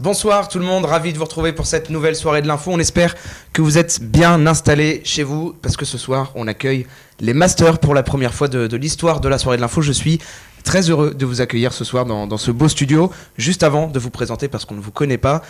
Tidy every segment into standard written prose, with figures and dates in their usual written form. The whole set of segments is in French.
Bonsoir tout le monde, ravi de vous retrouver pour cette nouvelle soirée de l'info. On espère que vous êtes bien installés chez vous parce que ce soir on accueille les masters pour la première fois de l'histoire de la soirée de l'info. Je suis très heureux de vous accueillir ce soir dans ce beau studio. Juste avant de vous présenter, parce qu'on ne vous connaît pas,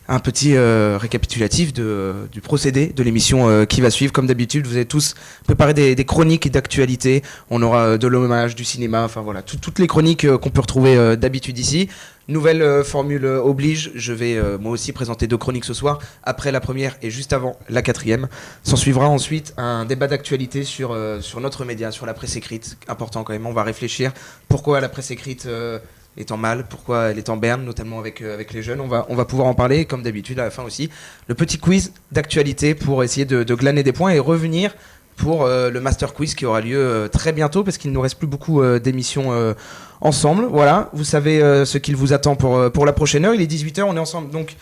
un petit récapitulatif du procédé de l'émission qui va suivre. Comme d'habitude, vous avez tous préparé des chroniques d'actualité. On aura de l'hommage, du cinéma, enfin voilà, toutes les chroniques qu'on peut retrouver d'habitude ici. Nouvelle formule oblige, je vais moi aussi présenter 2 chroniques ce soir, après la première et juste avant la 4e. S'en suivra ensuite un débat d'actualité sur notre média, sur la presse écrite, important quand même. On va réfléchir pourquoi la presse écrite est en mal, pourquoi elle est en berne, notamment avec les jeunes. On va pouvoir en parler, comme d'habitude à la fin aussi. Le petit quiz d'actualité pour essayer de glaner des points et revenir pour le Master Quiz qui aura lieu très bientôt parce qu'il ne nous reste plus beaucoup d'émissions ensemble. Voilà, vous savez ce qu'il vous attend pour la prochaine heure. Il est 18h, on est ensemble donc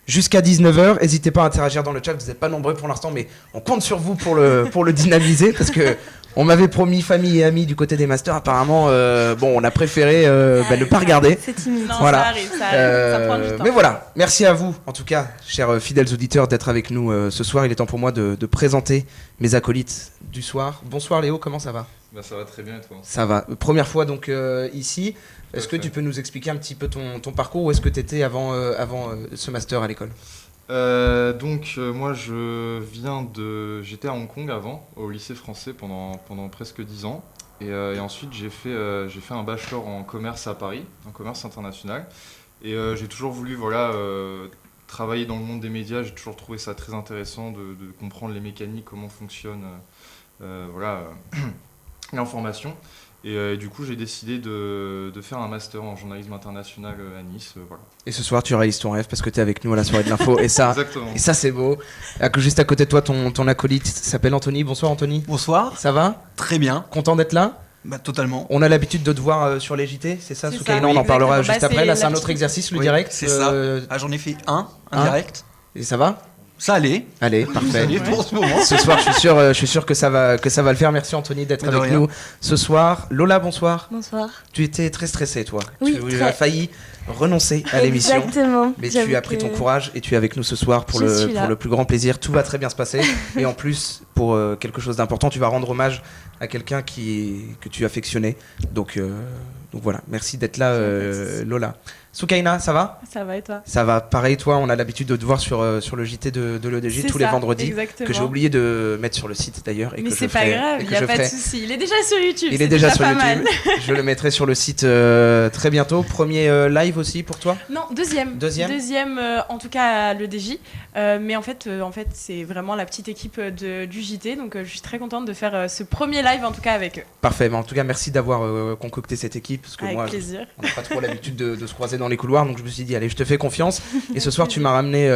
jusqu'à 19h. N'hésitez pas à interagir dans le chat, vous n'êtes pas nombreux pour l'instant, mais on compte sur vous pour le dynamiser parce que on m'avait promis famille et amis du côté des masters. Apparemment, on a préféré ne pas regarder. C'est timide. Non, voilà. Ça arrive, ça prend du temps. Mais voilà, merci à vous, en tout cas, chers fidèles auditeurs, d'être avec nous ce soir. Il est temps pour moi de présenter mes acolytes du soir. Bonsoir Léo, comment ça va ? Ça va très bien et toi ? Ça va. Première fois donc ici. Est-ce que tu peux nous expliquer un petit peu ton parcours ? Où est-ce que tu étais avant ce master à l'école ? Moi j'étais à Hong Kong avant, au lycée français pendant presque 10 ans. Et ensuite j'ai fait un bachelor en commerce à Paris, en commerce international. Et j'ai toujours voulu travailler dans le monde des médias. J'ai toujours trouvé ça très intéressant de comprendre les mécaniques, comment fonctionne l'information. Et du coup, j'ai décidé de faire un master en journalisme international à Nice. Voilà. Et ce soir, tu réalises ton rêve parce que tu es avec nous à la soirée de l'info. Et ça, c'est beau. Juste à côté de toi, ton acolyte s'appelle Anthony. Bonsoir Anthony. Bonsoir. Ça va ? Très bien. Content d'être là ? Totalement. On a l'habitude de te voir sur les JT, c'est ça ? Soukaina, on en parlera juste après. Là, c'est un autre exercice, le direct. C'est ça. J'en ai fait un direct. Et ça va ? Ça allait. Allez, parfait. Ça allait pour ce moment. Ce soir, je suis sûr que ça va le faire. Merci Anthony d'être avec nous ce soir. Lola, bonsoir. Bonsoir. Tu étais très stressée, toi. Oui, tu as failli renoncer à l'émission. Exactement. Mais tu as pris ton courage et tu es avec nous ce soir pour le plus grand plaisir. Tout va très bien se passer. Et en plus, pour quelque chose d'important, tu vas rendre hommage à quelqu'un que tu affectionnais. Donc voilà, merci d'être là, Lola. Soukaina, ça va ? Ça va et toi ? Ça va, pareil, toi, on a l'habitude de te voir sur le JT de l'EDJ tous les vendredis, exactement. Que j'ai oublié de mettre sur le site d'ailleurs. Mais c'est pas grave, il n'y a pas de souci. Il est déjà sur YouTube. Il est déjà sur YouTube. Je le mettrai sur le site très bientôt. Premier live aussi pour toi ? Non, deuxième, en tout cas à l'EDJ. Mais en fait, c'est vraiment la petite équipe du JT. Donc je suis très contente de faire ce premier live en tout cas avec eux. Parfait, mais en tout cas merci d'avoir concocté cette équipe. Parce que avec moi, plaisir. On n'a pas trop l'habitude de se croiser dans les couloirs, donc je me suis dit allez, je te fais confiance. Et ce soir tu m'as ramené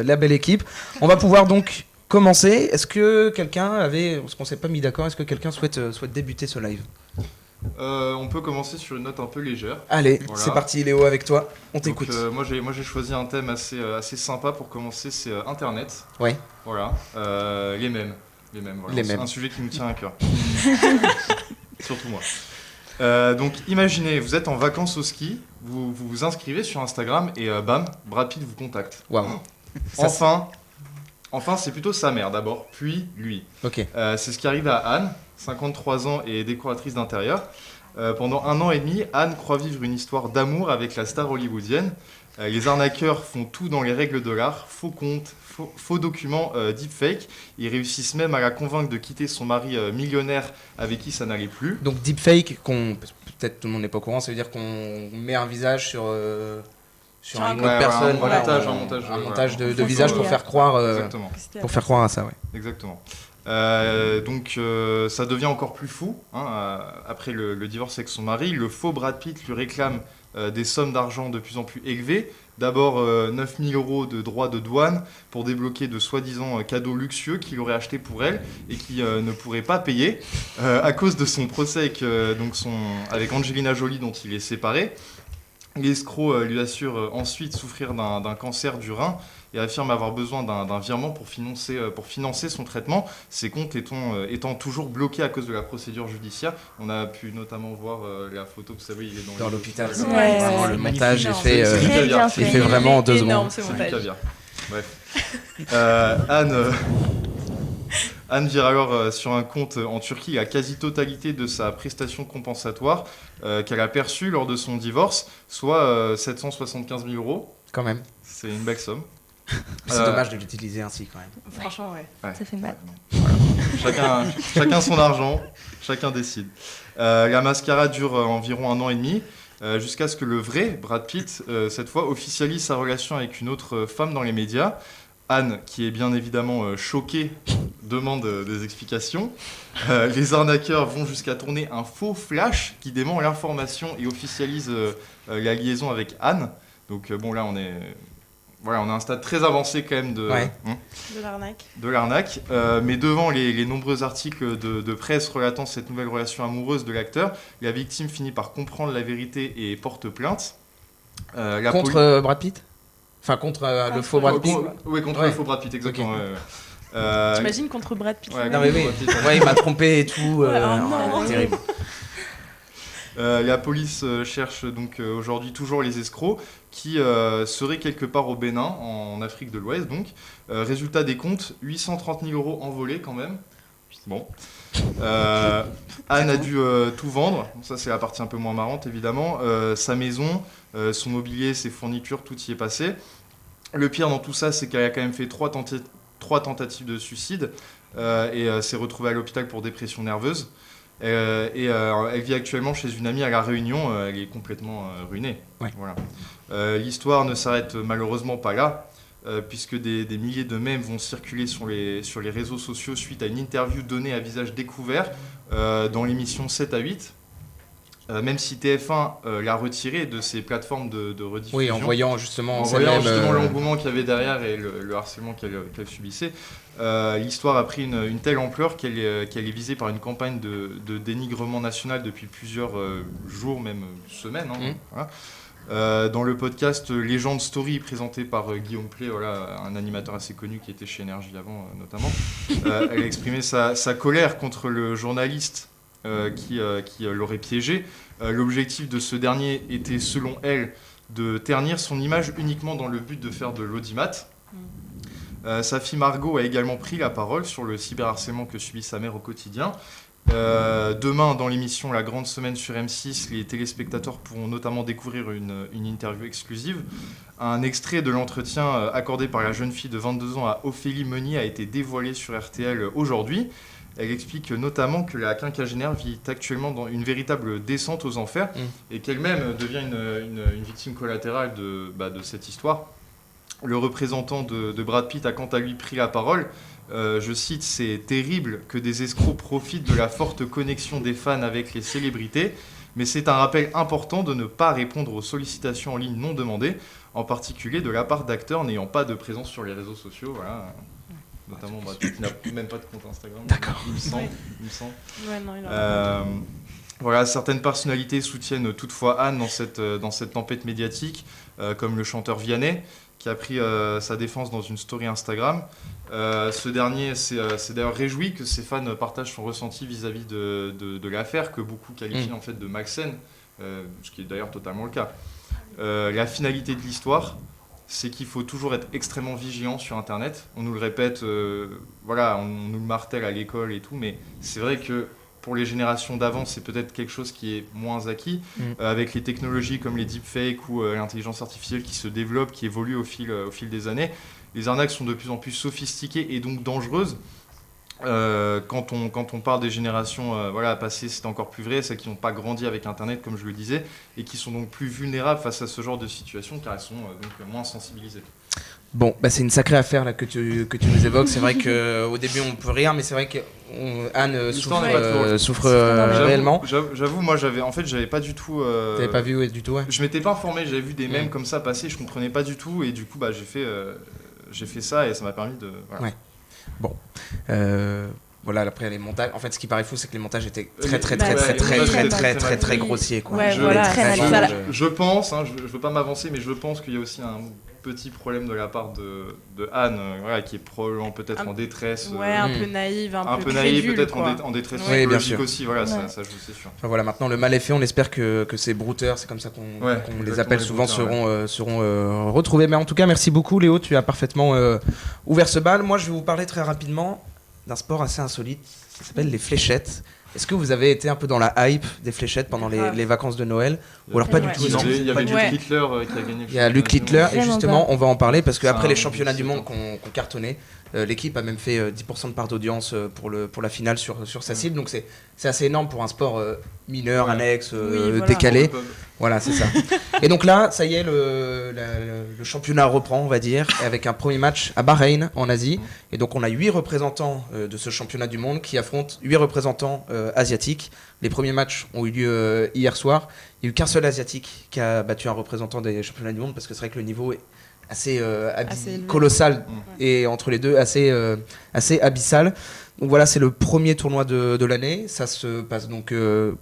la belle équipe. On va pouvoir donc commencer. Est-ce que quelqu'un parce qu'on s'est pas mis d'accord, est-ce que quelqu'un souhaite débuter ce live ? On peut commencer sur une note un peu légère. Allez, voilà. C'est parti Léo, avec toi, on t'écoute. Moi j'ai choisi un thème assez sympa pour commencer, c'est Internet. Ouais. Voilà, les mèmes. Voilà. Les c'est mèmes. Un sujet qui nous tient à cœur. Surtout moi. Donc imaginez, vous êtes en vacances au ski, vous vous inscrivez sur Instagram et bam, Brad Pitt vous contacte. Waouh. Enfin, c'est plutôt sa mère d'abord, puis lui. Ok. C'est ce qui arrive à Anne, 53 ans et décoratrice d'intérieur. Pendant 1 an et demi, Anne croit vivre une histoire d'amour avec la star hollywoodienne. Les arnaqueurs font tout dans les règles de l'art, faux comptes, faux documents, deepfake. Ils réussissent même à la convaincre de quitter son mari millionnaire avec qui ça n'allait plus. Donc deepfake, peut-être tout le monde n'est pas au courant, ça veut dire qu'on met un visage sur une autre personne, un montage de visage pour faire croire à ça, ouais. Exactement. Donc ça devient encore plus fou après le divorce avec son mari. Le faux Brad Pitt lui réclame des sommes d'argent de plus en plus élevées. D'abord 9 000 € de droits de douane pour débloquer de soi-disant cadeaux luxueux qu'il aurait achetés pour elle et qui ne pourrait pas payer à cause de son procès avec Angelina Jolie dont il est séparé. L'escroc lui assure ensuite souffrir d'un cancer du rein et affirme avoir besoin d'un virement pour financer son traitement, ses comptes étant toujours bloqués à cause de la procédure judiciaire. On a pu notamment voir la photo, vous savez, il est Dans l'hôpital. Ouais. Vraiment, le montage est fait, C'est Très bien il fait. fait vraiment en 2 Énorme, secondes. ce C'est du montage. caviar. Bref. Anne vire alors sur un compte en Turquie la quasi-totalité de sa prestation compensatoire qu'elle a perçue lors de son divorce, soit 775 000 euros. Quand même. C'est une belle somme. C'est dommage de l'utiliser ainsi quand même. Franchement, ouais. Ouais. Ça fait mal. Chacun son argent, chacun décide. La mascarade dure environ 1 an et demi, jusqu'à ce que le vrai Brad Pitt, cette fois, officialise sa relation avec une autre femme dans les médias. Anne, qui est bien évidemment choquée, demande des explications. Les arnaqueurs vont jusqu'à tourner un faux flash qui dément l'information et officialise la liaison avec Anne. Donc bon, là, on est à un stade très avancé quand même de l'arnaque. Mais devant les nombreux articles de presse relatant cette nouvelle relation amoureuse de l'acteur, la victime finit par comprendre la vérité et porte plainte. Contre Brad Pitt. Enfin, contre le faux Brad Pitt. Oui, contre le faux Brad Pitt, exactement. Ok. T'imagines contre Brad Pitt. Ouais, Non mais oui, ouais, il m'a trompé et tout. Ouais, non. Terrible. La police cherche donc aujourd'hui toujours les escrocs qui seraient quelque part au Bénin, en Afrique de l'Ouest. Donc, résultat des comptes, 830 000 euros envolés quand même. Bon. Anne a dû tout vendre. Ça, c'est la partie un peu moins marrante, évidemment. Sa maison, son mobilier, ses fournitures, tout y est passé. Le pire dans tout ça, c'est qu'elle a quand même fait 3 tentatives de suicide et s'est retrouvée à l'hôpital pour dépression nerveuse. Elle vit actuellement chez une amie à La Réunion. Elle est complètement ruinée. Ouais. Voilà. L'histoire ne s'arrête malheureusement pas là, puisque des milliers de mèmes vont circuler sur les réseaux sociaux suite à une interview donnée à visage découvert dans l'émission 7 à 8. Même si TF1 l'a retiré de ses plateformes de rediffusion. Oui, en voyant justement, l'engouement qu'il y avait derrière et le harcèlement qu'elle subissait, l'histoire a pris une telle ampleur qu'elle est visée par une campagne de dénigrement national depuis plusieurs jours, même semaines. Voilà. Dans le podcast Légende Story, présenté par Guillaume Play, voilà, un animateur assez connu qui était chez Énergie avant notamment, elle a exprimé sa colère contre le journaliste qui l'aurait piégé. L'objectif de ce dernier était, selon elle, de ternir son image uniquement dans le but de faire de l'audimat. Sa fille Margot a également pris la parole sur le cyberharcèlement que subit sa mère au quotidien. Demain, dans l'émission La Grande Semaine sur M6, les téléspectateurs pourront notamment découvrir une interview exclusive. Un extrait de l'entretien accordé par la jeune fille de 22 ans à Ophélie Meunier a été dévoilé sur RTL aujourd'hui. Elle explique notamment que la quinquagénaire vit actuellement dans une véritable descente aux enfers et qu'elle-même devient une victime collatérale de cette histoire. Le représentant de Brad Pitt a quant à lui pris la parole. Je cite, « C'est terrible que des escrocs profitent de la forte connexion des fans avec les célébrités, mais c'est un rappel important de ne pas répondre aux sollicitations en ligne non demandées, en particulier de la part d'acteurs n'ayant pas de présence sur les réseaux sociaux. » Voilà. Notamment Brad Pitt, qui n'a même pas de compte Instagram. D'accord. Il me semble. Ouais, non, il a Voilà, certaines personnalités soutiennent toutefois Anne dans cette tempête médiatique, comme le chanteur Vianney, qui a pris sa défense dans une story Instagram. Ce dernier s'est d'ailleurs réjoui que ses fans partagent son ressenti vis-à-vis de l'affaire, que beaucoup qualifient en fait de malsaine, ce qui est d'ailleurs totalement le cas. La finalité de l'histoire, c'est qu'il faut toujours être extrêmement vigilant sur Internet. On nous le répète, on nous le martèle à l'école et tout, mais c'est vrai que pour les générations d'avant, c'est peut-être quelque chose qui est moins acquis, avec les technologies comme les deepfakes ou l'intelligence artificielle qui se développe, qui évolue au fil des années. Les arnaques sont de plus en plus sophistiquées et donc dangereuses. Quand on parle des générations passées, c'est encore plus vrai, celles qui n'ont pas grandi avec Internet, comme je le disais, et qui sont donc plus vulnérables face à ce genre de situation, car elles sont donc moins sensibilisées. Bon, c'est une sacrée affaire là que tu nous évoques. C'est vrai qu'au début on peut rire, mais c'est vrai qu'Anne souffre réellement. J'avoue, moi j'avais pas du tout. T'avais pas vu du tout, ouais. Je m'étais pas informé, j'avais vu des mèmes comme ça passer, je comprenais pas du tout, et du coup j'ai fait ça et ça m'a permis de. Voilà. Ouais. Bon. Voilà, après les montages. En fait, ce qui paraît fou, c'est que les montages étaient très grossiers, quoi. Ouais, je voilà. pense, je veux pas m'avancer, mais je pense qu'il y a aussi petits problèmes de la part de Anne, voilà, qui est probablement peut-être en détresse. Ouais, un peu naïve, un peu naïve, crédule, peut-être quoi. en détresse Oui, bien psychologique sûr. aussi, voilà, ça joue, c'est sûr. Enfin, voilà, maintenant le mal est fait, on espère que ces brouteurs, c'est comme ça qu'on les appelle les souvent, brouteurs, seront retrouvés. Mais en tout cas, merci beaucoup Léo, tu as parfaitement ouvert ce bal. Moi, je vais vous parler très rapidement d'un sport assez insolite, ça s'appelle les fléchettes. Est-ce que vous avez été un peu dans la hype des fléchettes pendant les vacances de Noël? Ou alors pas du tout? Il y avait Luc Ouais. Littler qui a gagné. Il y a Luc Littler, et Vraiment justement, on va en parler parce C'est qu'après les un championnats du 17 monde qu'on cartonné, l'équipe a même fait 10% de part d'audience pour la finale sur sa cible. Donc c'est assez énorme pour un sport mineur, Ouais. annexe, Oui, voilà. décalé. Voilà, c'est ça. Et donc là, ça y est, le championnat reprend, on va dire, avec un premier match à Bahreïn, en Asie. Et donc on a 8 représentants de ce championnat du monde qui affrontent 8 représentants asiatiques. Les premiers matchs ont eu lieu hier soir. Il n'y a eu qu'un seul asiatique qui a battu un représentant des championnats du monde parce que c'est vrai que le niveau est assez élevé. colossal et entre les deux assez abyssal. Donc voilà, c'est le premier tournoi de l'année. Ça se passe donc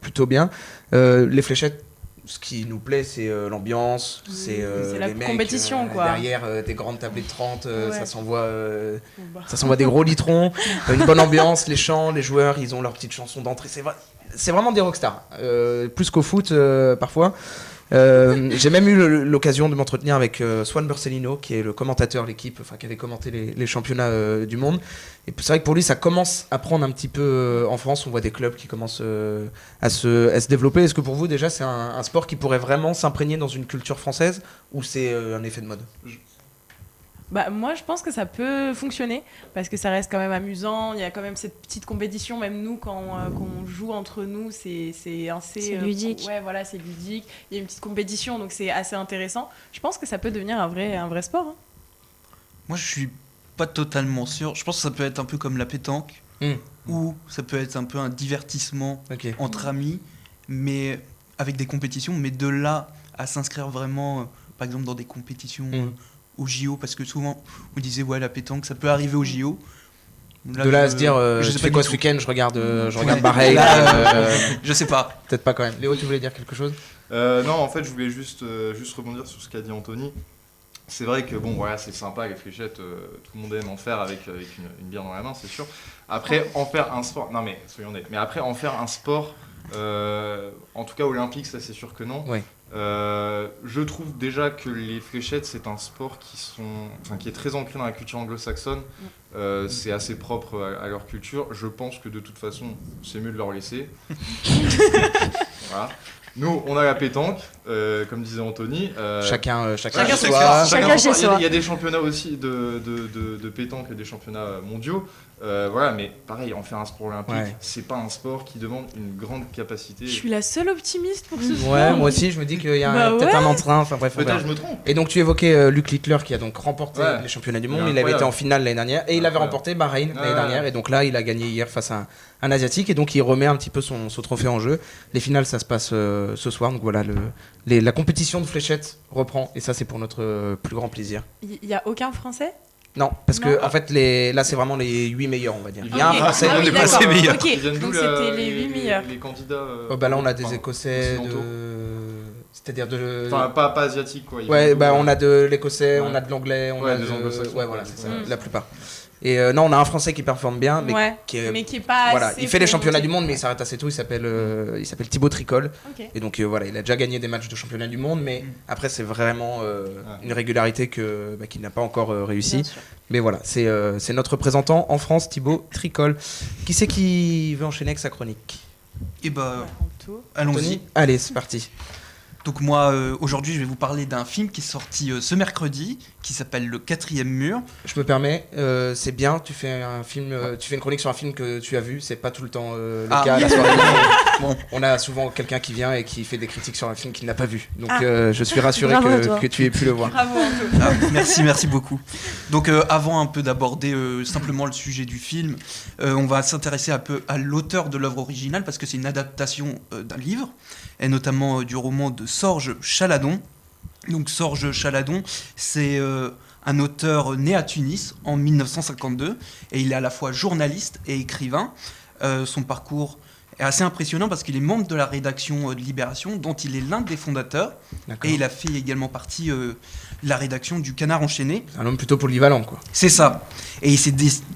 plutôt bien. Les fléchettes, ce qui nous plaît, c'est l'ambiance, c'est la les mecs compétition, quoi. derrière des grandes tablées de 30, Ouais. ça s'envoie des gros litrons, une bonne ambiance, les chants, les joueurs, ils ont leurs petites chansons d'entrée. C'est vraiment des rockstars, plus qu'au foot parfois. J'ai même eu l'occasion de m'entretenir avec Swan Borsellino, qui est le commentateur de l'équipe, qui avait commenté les championnats du monde. Et c'est vrai que pour lui, ça commence à prendre un petit peu en France. On voit des clubs qui commencent à se développer. Est-ce que pour vous, déjà, c'est un sport qui pourrait vraiment s'imprégner dans une culture française ou c'est un effet de mode? Bah, moi, je pense que ça peut fonctionner parce que ça reste quand même amusant. Il y a quand même cette petite compétition. Même nous, quand on joue entre nous, c'est assez. C'est ludique. Ouais, voilà, c'est ludique. Il y a une petite compétition, donc c'est assez intéressant. Je pense que ça peut devenir un vrai sport. Hein. Moi, je suis pas totalement sûr. Je pense que ça peut être un peu comme la pétanque, ou ça peut être un peu un divertissement Ok. entre amis, mais avec des compétitions. Mais de là à s'inscrire vraiment, par exemple, dans des compétitions au JO, parce que souvent, on disait, ouais, la pétanque, ça peut arriver au JO. De là à se dire, je je sais fais pas quoi du ce tout. week-end? Je regarde Ouais. Bahreïn. Là, je sais pas. Peut-être pas quand même. Léo, tu voulais dire quelque chose? Non, en fait, je voulais juste rebondir sur ce qu'a dit Anthony. C'est vrai que bon, voilà, c'est sympa les fléchettes, tout le monde aime en faire avec une bière dans la main, c'est sûr. Après, en faire un sport, non mais soyons honnêtes, mais après en faire un sport, en tout cas olympique, ça c'est sûr que non. Ouais. Je trouve déjà que les fléchettes, c'est un sport qui est très ancré dans la culture anglo-saxonne. C'est assez propre à leur culture. Je pense que de toute façon, c'est mieux de leur laisser. Voilà. Nous, on a la pétanque, comme disait Anthony. Chacun Chacun chez son soi. Chacun chez soi. Il y a des championnats aussi de pétanque et des championnats mondiaux. Voilà, mais pareil, en faire un sport olympique, c'est pas un sport qui demande une grande capacité. Je suis la seule optimiste pour ce sport. Ouais, moi aussi, je me dis qu'il y a peut-être un entrain. Enfin bref, on verra. Peut-être je me trompe. Et donc tu évoquais Luc Littler qui a donc remporté les championnats du monde. Il avait Incroyable. été en finale l'année dernière et il avait Incroyable. remporté Bahreïn l'année Ouais. dernière. Et donc là, il a gagné hier face à un Asiatique et donc il remet un petit peu son trophée en jeu. Les finales, ça se passe ce soir. Donc voilà, la compétition de fléchettes reprend et ça, c'est pour notre plus grand plaisir. Il y a aucun Français? Non, parce que Non. en fait, là, c'est vraiment les 8 meilleurs, on va dire. Il y a un Ok. Français. Ah oui, les d'accord. Français meilleurs. Ok, Ils viennent d'où, donc là, c'était les 8 meilleurs. Les candidats. Bah là, on a des enfin, Écossais, occidentaux. c'est-à-dire de. Enfin, pas asiatiques, quoi. Ils Ouais, viennent d'où, bah on a de l'Écossais, Ouais. on a de l'Anglais, on Ouais, a des Anglo-Saxons, ouais, voilà, c'est ça, Mm. la plupart. Et non, on a un Français qui performe bien, mais Ouais, qui est, mais qui est pas voilà, assez il fait les pour championnats monter. du monde, mais il s'arrête assez tôt. Il s'appelle Thibaut Tricol, Ok. et donc voilà, il a déjà gagné des matchs de championnat du monde, mais après c'est vraiment une régularité qu'il n'a pas encore réussi. Bien sûr. Mais voilà, c'est notre représentant en France, Thibaut Tricol. Qui c'est qui veut enchaîner avec sa chronique? Et bah, Ouais, en tout. allons-y. Anthony. Allez, c'est parti. Donc moi, aujourd'hui, je vais vous parler d'un film qui est sorti ce mercredi, qui s'appelle Le 4e mur. Je me permets, c'est bien, tu fais un film, tu fais une chronique sur un film que tu as vu, c'est pas tout le temps le Ah. cas à la soirée. Bon. On a souvent quelqu'un qui vient et qui fait des critiques sur un film qu'il n'a pas vu. Donc Ah. je suis rassuré Bravo à toi. que tu aies pu le voir. Bravo, Anto. Ah, merci beaucoup. Donc avant un peu d'aborder simplement le sujet du film, on va s'intéresser un peu à l'auteur de l'œuvre originale parce que c'est une adaptation d'un livre, et notamment du roman de Sorge Chaladon. Donc Sorge Chaladon, c'est un auteur né à Tunis en 1952 et il est à la fois journaliste et écrivain. Son parcours est assez impressionnant parce qu'il est membre de la rédaction de Libération, dont il est l'un des fondateurs. D'accord. Et il a fait également partie de la rédaction du Canard enchaîné. C'est un homme plutôt polyvalent, quoi. C'est ça. Et il s'est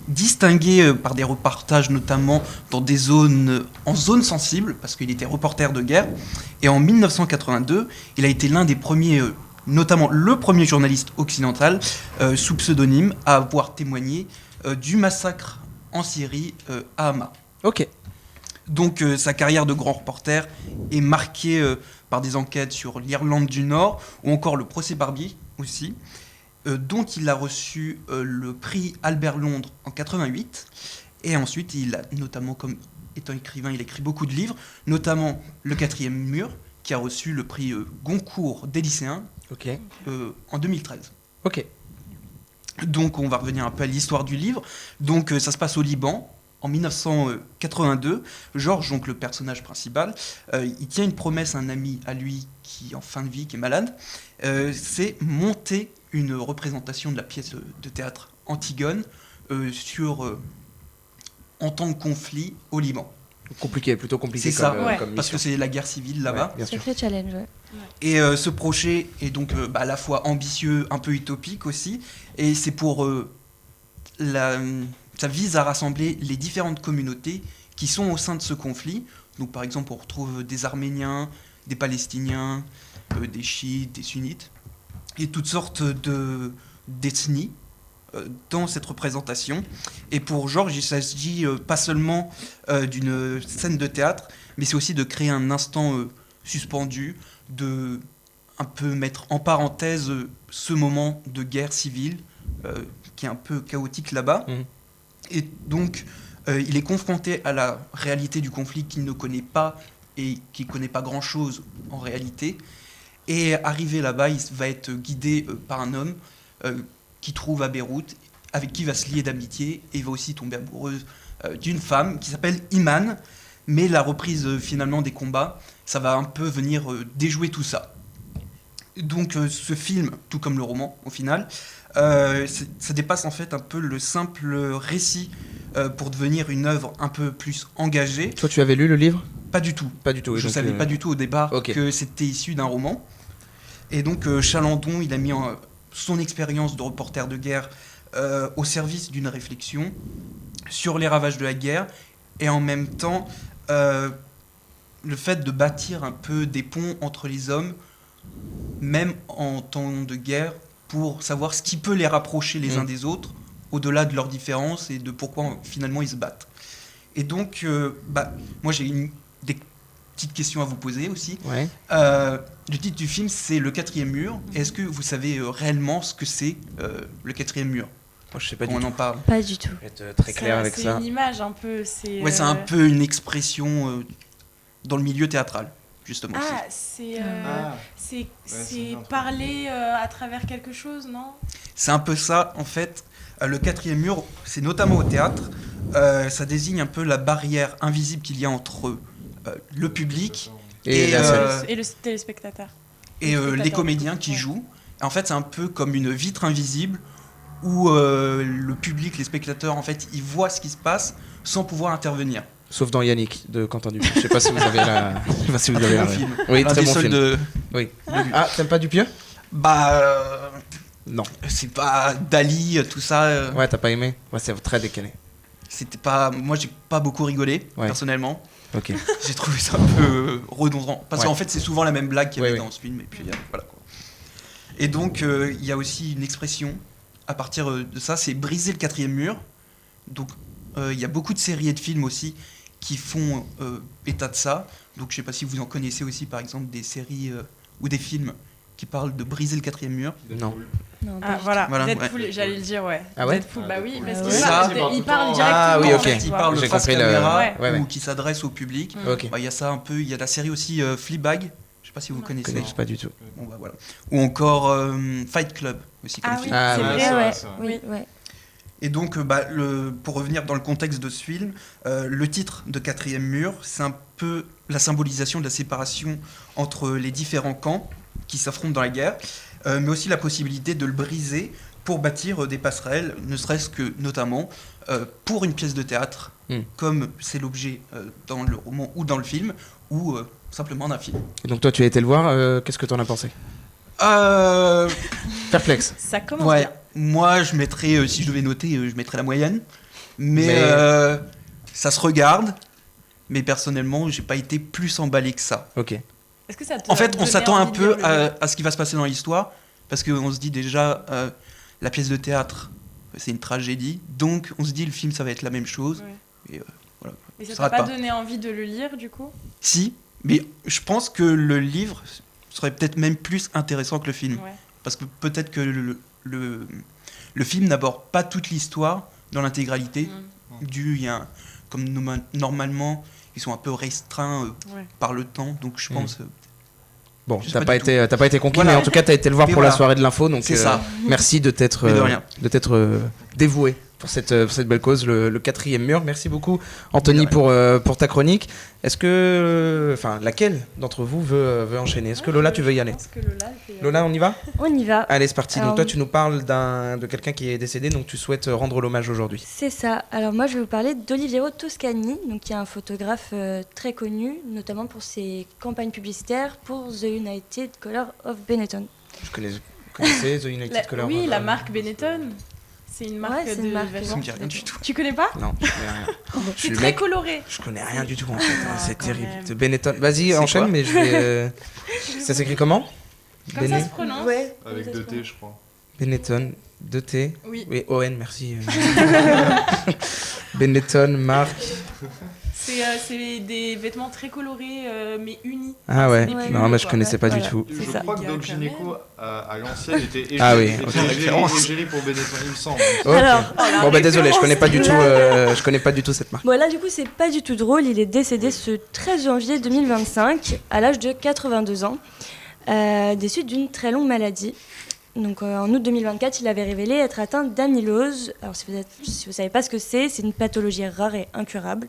distingué par des reportages, notamment dans des zones, en zones sensibles, parce qu'il était reporter de guerre. Et en 1982, il a été l'un des premiers, notamment le premier journaliste occidental, sous pseudonyme, à avoir témoigné du massacre en Syrie à Hama. Ok. Donc sa carrière de grand reporter est marquée par des enquêtes sur l'Irlande du Nord ou encore le procès Barbie aussi, dont il a reçu le prix Albert Londres en 88. Et ensuite, il a notamment, comme étant écrivain, il a écrit beaucoup de livres, notamment Le Quatrième Mur, qui a reçu le prix Goncourt des lycéens Ok. en 2013. Ok. Donc on va revenir un peu à l'histoire du livre. Donc ça se passe au Liban. En 1982, Georges, donc le personnage principal, il tient une promesse à un ami à lui qui est en fin de vie, qui est malade, c'est monter une représentation de la pièce de théâtre Antigone en temps de conflit au Liban. Compliqué, plutôt compliqué C'est ça, comme parce que mission. c'est la guerre civile là-bas. Ouais, bien sûr. Sacré challenge, ouais. Et ce projet est donc à la fois ambitieux, un peu utopique aussi, et c'est pour ça vise à rassembler les différentes communautés qui sont au sein de ce conflit. Donc par exemple, on retrouve des Arméniens, des Palestiniens, des Chiites, des Sunnites, et toutes sortes d'ethnies dans cette représentation. Et pour Georges, il s'agit pas seulement d'une scène de théâtre, mais c'est aussi de créer un instant suspendu, de un peu mettre en parenthèse ce moment de guerre civile qui est un peu chaotique là-bas. Mhm. Et donc, il est confronté à la réalité du conflit qu'il ne connaît pas et qui ne connaît pas grand-chose en réalité. Et arrivé là-bas, il va être guidé par un homme qui trouve à Beyrouth, avec qui il va se lier d'amitié, et il va aussi tomber amoureux d'une femme qui s'appelle Iman. Mais la reprise finalement des combats, ça va un peu venir déjouer tout ça. Donc ce film, tout comme le roman au final, ça dépasse en fait un peu le simple récit pour devenir une œuvre un peu plus engagée. Toi, tu avais lu le livre? Pas du tout. Pas du tout. Je ne savais pas du tout au départ ok. que c'était issu d'un roman. Et donc Chalandon, il a mis son expérience de reporter de guerre au service d'une réflexion sur les ravages de la guerre et en même temps le fait de bâtir un peu des ponts entre les hommes, même en temps de guerre, pour savoir ce qui peut les rapprocher les uns des autres, au-delà de leurs différences et de pourquoi finalement ils se battent. Et donc, moi j'ai des petites questions à vous poser aussi. Ouais. Le titre du film, c'est Le Quatrième Mur. Est-ce que vous savez réellement ce que c'est le Quatrième Mur? Moi, je sais pas du On tout. en parle. Pas du tout. Je vais être très clair avec C'est ça. une image un peu. Ouais, c'est un peu une expression dans le milieu théâtral, justement. Ah, aussi. c'est c'est un truc. parler à travers quelque chose, non? C'est un peu ça, en fait. Le Quatrième Mur, c'est notamment au théâtre. Ça désigne un peu la barrière invisible qu'il y a entre le public Et la scène. Et le téléspectateur. et les spectateur. comédiens qui jouent. Et en fait, c'est un peu comme une vitre invisible où le public, les spectateurs, en fait, ils voient ce qui se passe sans pouvoir intervenir. Sauf dans Yannick de Quentin Dupieux. Je sais pas si vous avez la. Je sais pas si vous Un avez très la. bon film. Oui, Un très des bon seuls film. de- Oui. Ah, t'aimes pas Dupieux? Non. C'est pas Dali, tout ça. Ouais, t'as pas aimé? Ouais, c'est très décalé. C'était pas. Moi, j'ai pas beaucoup rigolé, Ouais. personnellement. Ok. J'ai trouvé ça un peu redondant. Parce Ouais. qu'en fait, c'est souvent la même blague qu'il y avait Oui, oui. dans ce film. Et puis, voilà quoi. Et donc, il y a aussi une expression à partir de ça, c'est briser le quatrième mur. Donc, il y a beaucoup de séries et de films aussi qui font état de ça. Donc, je sais pas si vous en connaissez aussi, par exemple, des séries ou des films qui parlent de briser le quatrième mur. Non. Non, pas Ah, du tout. voilà, Voilà, Deadpool, ouais. j'allais le dire, ouais. Ah ouais Deadpool, bah oui, parce Ah qu'il ouais. parle, Ça, il parle directement. Ah oui, en ok. fait, Il tu vois. parle J'ai face compris le- caméra Ouais. Ouais, ouais. ou qui s'adresse au public. Ok. Bah, il y a ça un peu. Il y a la série aussi Fleabag. Je sais pas si vous Non. Je connaissez. connais pas du tout. Bon, bah, voilà. Ou encore Fight Club aussi comme Ah film. oui, Ah c'est oui. vrai. Ouais, c'est ouais. vrai, c'est vrai. Oui, ouais. Et donc, pour revenir dans le contexte de ce film, le titre de Quatrième Mur, c'est un peu la symbolisation de la séparation entre les différents camps qui s'affrontent dans la guerre, mais aussi la possibilité de le briser pour bâtir des passerelles, ne serait-ce que notamment pour une pièce de théâtre, comme c'est l'objet dans le roman ou dans le film, ou simplement d'un film. Et donc toi, tu as été le voir, qu'est-ce que tu en as pensé? Perplexe. Ça commence Ouais, bien. moi je mettrais, si je devais noter, je mettrais la moyenne, mais ça se regarde, mais personnellement, j'ai pas été plus emballé que ça. Ok. Est-ce que ça te En fait, on donnait s'attend un envie de peu lire le livre à ce qui va se passer dans l'histoire, parce qu'on se dit déjà, la pièce de théâtre, c'est une tragédie, donc on se dit le film, ça va être la même chose. Ouais. Et voilà. Et ça Ça t'a pas rate pas. donné envie de le lire, du coup? Si, mais je pense que le livre serait peut-être même plus intéressant que le film, Ouais. parce que peut-être que le film n'aborde pas toute l'histoire dans l'intégralité, comme normalement, ils sont un peu restreints Ouais. par le temps, donc je pense... Bon, Je sais t'as pas pas du été, t'as pas été conquis, Voilà. mais en tout cas, t'as été le voir Mais pour la voilà. soirée de l'info, donc C'est ça. merci de t'être Mais de rien. dévoué pour cette belle cause, le quatrième mur. Merci beaucoup, Anthony, pour ta chronique. Est-ce que, laquelle d'entre vous veut enchaîner? Est-ce que Lola, tu veux y aller? Je pense que Lola, elle fait- Lola, on y va? On y va. Allez, c'est parti. Donc Alors, toi, tu nous parles de quelqu'un qui est décédé, donc tu souhaites rendre l'hommage aujourd'hui. C'est ça. Alors moi, je vais vous parler d'Oliviero Toscani, donc qui est un photographe très connu, notamment pour ses campagnes publicitaires pour The United Color of Benetton. Vous connaissez The United Color? Oui, la marque Benetton. C'est une marque Ouais, c'est de une marque. Ça vêtements. me dit rien du tout. Tu connais pas? Non, je connais rien. Je suis C'est le très mec- coloré. Je connais rien du tout en fait, Ah, c'est quand terrible. même. De Benetton. Vas-y, C'est enchaîne, quoi mais je vais. Ça s'écrit comment? Comme ça se prononce. Ouais. Avec 2 T, je crois. Benetton, 2T. Oui. Oui, ON, merci. Benetton, marque. C'est des vêtements très colorés, mais unis. Ah ouais, des Ouais. non, moi je quoi. connaissais pas du Voilà. tout. Je C'est ça. crois que Les gars, Doc quand Gynéco même. à l'ancienne était Ah oui, était ok. égérie pour Benetton, il me semble. Ok. Alors, Bon bah désolé, je connais pas du tout, je connais pas du tout cette marque. bon là du coup c'est pas du tout drôle, il est décédé ce 13 janvier 2025 à l'âge de 82 ans, des suites d'une très longue maladie. Donc en août 2024, il avait révélé être atteint d'amylose. Alors si vous savez pas ce que c'est une pathologie rare et incurable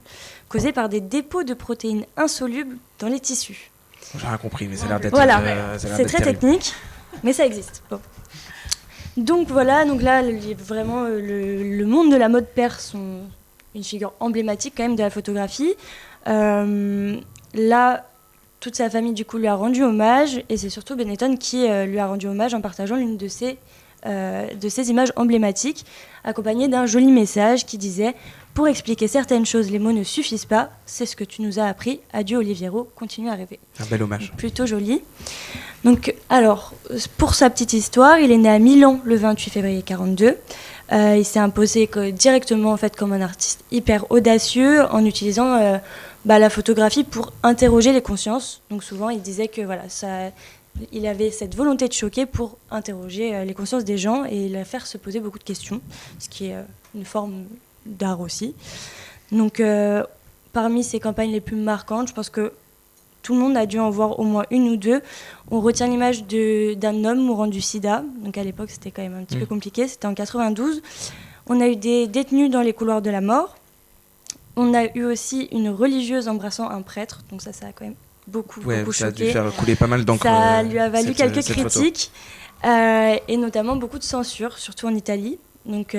causée par des dépôts de protéines insolubles dans les tissus. J'ai rien compris, mais ça a l'air d'être. Voilà, ça a l'air c'est d'être très terrible. technique, mais ça existe. Bon. Donc voilà, donc là, vraiment, le monde de la mode perd une figure emblématique quand même de la photographie. Là, toute sa famille du coup lui a rendu hommage, et c'est surtout Benetton qui lui a rendu hommage en partageant l'une de ses images emblématiques, accompagnée d'un joli message qui disait « Pour expliquer certaines choses, les mots ne suffisent pas, c'est ce que tu nous as appris. Adieu Oliviero, continue à rêver. » Un bel hommage. Plutôt joli. Donc, alors, pour sa petite histoire, il est né à Milan le 28 février 1942. Il s'est imposé directement en fait, comme un artiste hyper audacieux en utilisant la photographie pour interroger les consciences. Donc souvent, il disait que voilà, il avait cette volonté de choquer pour interroger les consciences des gens et les faire se poser beaucoup de questions, ce qui est une forme d'art aussi. Donc, parmi ses campagnes les plus marquantes, je pense que tout le monde a dû en voir au moins une ou deux. On retient l'image d'un homme mourant du sida. Donc à l'époque, c'était quand même un petit peu compliqué. C'était en 92. On a eu des détenus dans les couloirs de la mort. On a eu aussi une religieuse embrassant un prêtre. Donc ça a quand même beaucoup Ça a dû choqué. faire couler pas mal d'encre. Ça lui a valu cette- quelques cette photo. critiques. Et notamment beaucoup de censure, surtout en Italie. Donc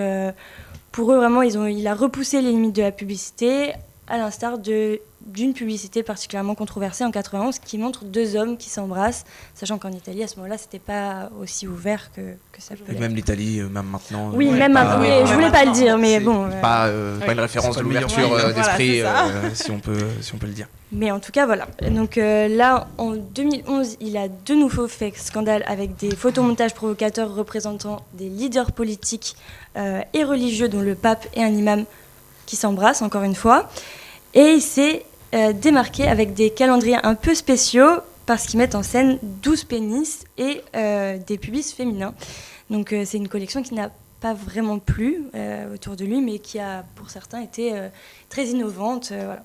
pour eux, vraiment, il a repoussé les limites de la publicité, à l'instar d'une publicité particulièrement controversée en 91 qui montre deux hommes qui s'embrassent, sachant qu'en Italie, à ce moment-là, c'était pas aussi ouvert que ça peut Et l'être. même l'Italie, même maintenant. Oui, Ouais, même pas- maintenant. oui, Mais je ouais, voulais pas le maintenant, dire, mais c'est bon. Pas Oui. une référence C'est de pas le meilleur l'ouverture moyen. d'esprit, Voilà, si on peut le dire. Mais en tout cas, voilà. Donc là, en 2011, il a de nouveau fait scandale avec des photomontages provocateurs représentant des leaders politiques et religieux, dont le pape et un imam qui s'embrassent, encore une fois. Et il s'est démarqué avec des calendriers un peu spéciaux parce qu'ils mettent en scène 12 pénis et des pubis féminins. Donc c'est une collection qui n'a pas vraiment plu autour de lui, mais qui a, pour certains, été très innovante. Voilà.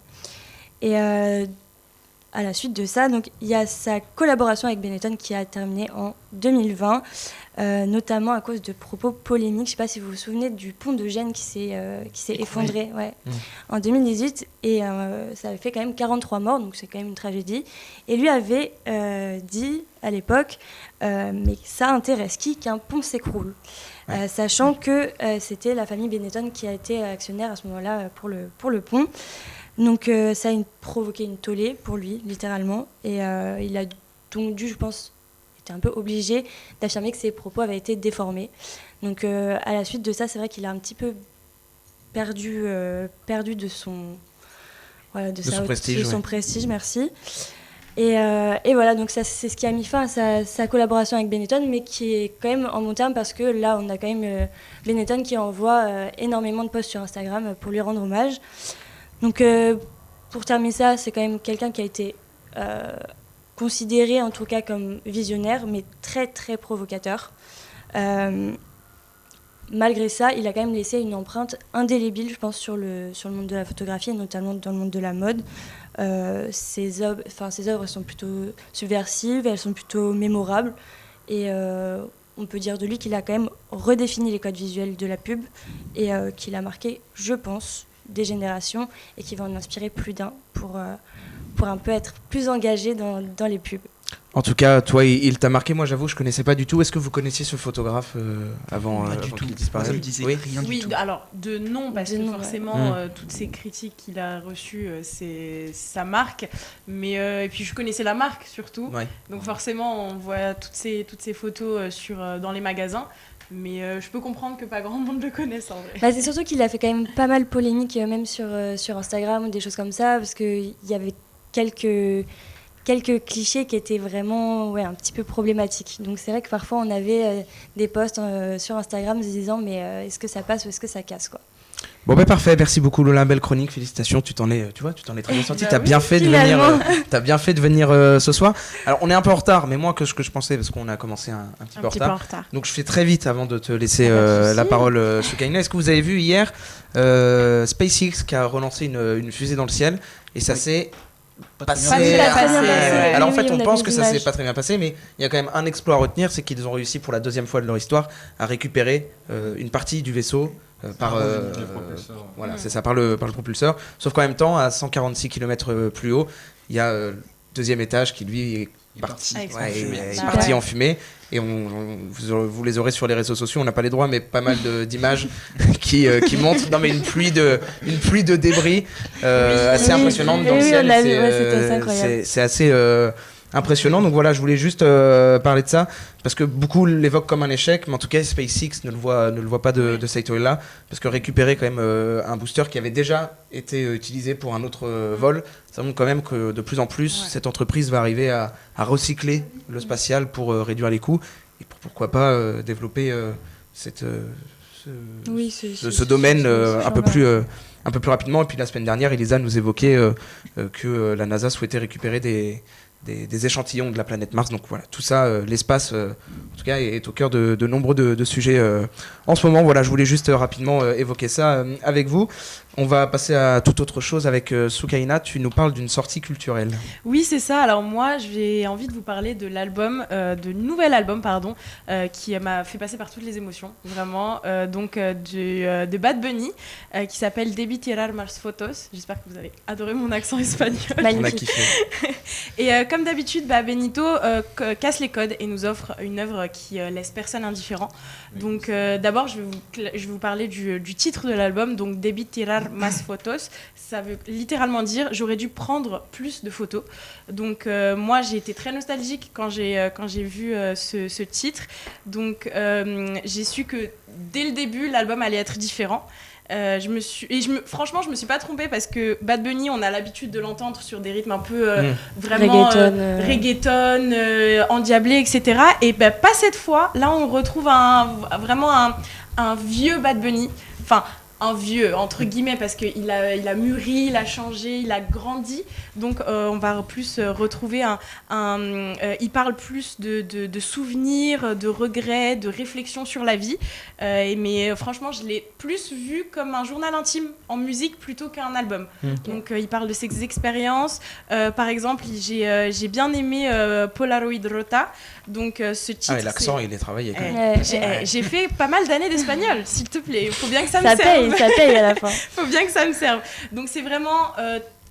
Et à la suite de ça, donc, il y a sa collaboration avec Benetton qui a terminé en 2020, notamment à cause de propos polémiques. Je ne sais pas si vous vous souvenez du pont de Gênes qui s'est effondré en 2018, et ça avait fait quand même 43 morts, donc c'est quand même une tragédie. Et lui avait dit à l'époque, mais ça intéresse qui qu'un pont s'écroule, sachant que c'était la famille Benetton qui a été actionnaire à ce moment-là pour le pont. Donc ça a provoqué une tollée pour lui, littéralement, et il a donc dû, je pense, était un peu obligé d'affirmer que ses propos avaient été déformés. Donc à la suite de ça, c'est vrai qu'il a un petit peu perdu de son prestige, merci. Et voilà, donc ça, c'est ce qui a mis fin à sa collaboration avec Benetton, mais qui est quand même en bon terme, parce que là, on a quand même Benetton qui envoie énormément de posts sur Instagram pour lui rendre hommage. Donc pour terminer ça, c'est quand même quelqu'un qui a été considéré en tout cas comme visionnaire, mais très très provocateur. Malgré ça, il a quand même laissé une empreinte indélébile, je pense, sur le monde de la photographie, et notamment dans le monde de la mode. Ses œuvres elles sont plutôt subversives, elles sont plutôt mémorables, et on peut dire de lui qu'il a quand même redéfini les codes visuels de la pub, et qu'il a marqué, je pense, des générations, et qui va en inspirer plus d'un pour un peu être plus engagé dans les pubs. En tout cas, toi, il t'a marqué. Moi, j'avoue, je connaissais pas du tout. Est-ce que vous connaissiez ce photographe avant qu'il disparaisse? Ça me disait rien du tout. Alors, de nom, parce que forcément, toutes ces critiques qu'il a reçues, ça marque. Mais, et puis, je connaissais la marque, surtout. Ouais. Donc, forcément, on voit toutes ces photos dans les magasins. Mais je peux comprendre que pas grand monde le connaisse, en vrai. C'est surtout qu'il a fait quand même pas mal polémique, même sur Instagram ou des choses comme ça, parce qu'il y avait quelques clichés qui étaient vraiment un petit peu problématiques. Donc c'est vrai que parfois on avait des posts sur Instagram se disant mais est-ce que ça passe ou est-ce que ça casse, quoi. Bon parfait, merci beaucoup Lola, belle chronique, félicitations, tu t'en es très bien sorti, t'as bien fait de venir ce soir. Alors on est un peu en retard, mais moins que ce que je pensais parce qu'on a commencé un petit peu en retard. Donc je fais très vite avant de te laisser la parole, Soukaina. Est-ce que vous avez vu hier SpaceX qui a relancé une fusée dans le ciel, et ça s'est passé. Alors en fait on pense que ça s'est pas très bien passé, mais il y a quand même un exploit à retenir, c'est qu'ils ont réussi pour la deuxième fois de leur histoire à récupérer une partie du vaisseau par le propulseur, sauf qu'en même temps à 146 km plus haut il y a le deuxième étage qui lui est parti en fumée, et vous les aurez sur les réseaux sociaux, on n'a pas les droits, mais pas mal d'images qui montrent une pluie de débris assez impressionnante dans le ciel. C'est assez impressionnant. Donc voilà, je voulais juste parler de ça parce que beaucoup l'évoquent comme un échec, mais en tout cas SpaceX ne le voit pas de cette là, parce que récupérer quand même un booster qui avait déjà été utilisé pour un autre vol, ça montre quand même que de plus en plus cette entreprise va arriver à recycler le spatial pour réduire les coûts et pourquoi pas développer ce domaine un peu plus rapidement. Et puis la semaine dernière, Elisa nous évoquait que la NASA souhaitait récupérer des échantillons de la planète Mars. Donc voilà, tout ça, l'espace en tout cas est au cœur de nombreux de sujets en ce moment. Voilà, je voulais juste rapidement évoquer ça avec vous. On va passer à toute autre chose avec Soukaina. Tu nous parles d'une sortie culturelle. Oui, c'est ça. Alors moi, j'ai envie de vous parler de nouvel album, qui m'a fait passer par toutes les émotions, vraiment. De Bad Bunny, qui s'appelle Debí tirar más fotos. J'espère que vous avez adoré mon accent espagnol. On a kiffé. Et comme d'habitude, Benito casse les codes et nous offre une œuvre qui laisse personne indifférent. Donc d'abord, je vais vous parler du titre de l'album, donc Debí tirar más fotos. Ça veut littéralement dire j'aurais dû prendre plus de photos. Donc moi, j'ai été très nostalgique quand j'ai vu ce titre. Donc j'ai su que dès le début, l'album allait être différent. Franchement, je me suis pas trompée, parce que Bad Bunny, on a l'habitude de l'entendre sur des rythmes un peu vraiment reggaeton, endiablé, etc. Et pas cette fois. Là, on retrouve vraiment un vieux Bad Bunny. Enfin, un vieux, entre guillemets, parce qu'il a mûri, il a changé, il a grandi. Donc, on va plus retrouver il parle plus de souvenirs, de regrets, de réflexions sur la vie. Mais franchement, je l'ai plus vu comme un journal intime en musique plutôt qu'un album. Donc, il parle de ses expériences. Par exemple, j'ai bien aimé Polaroid Rota. Donc, ce titre. Ah, et l'accent, il est travaillé quand même. J'ai fait pas mal d'années d'espagnol, s'il te plaît. Il faut bien que ça me serve. Ça paye à la fin. Faut bien que ça me serve. Donc c'est vraiment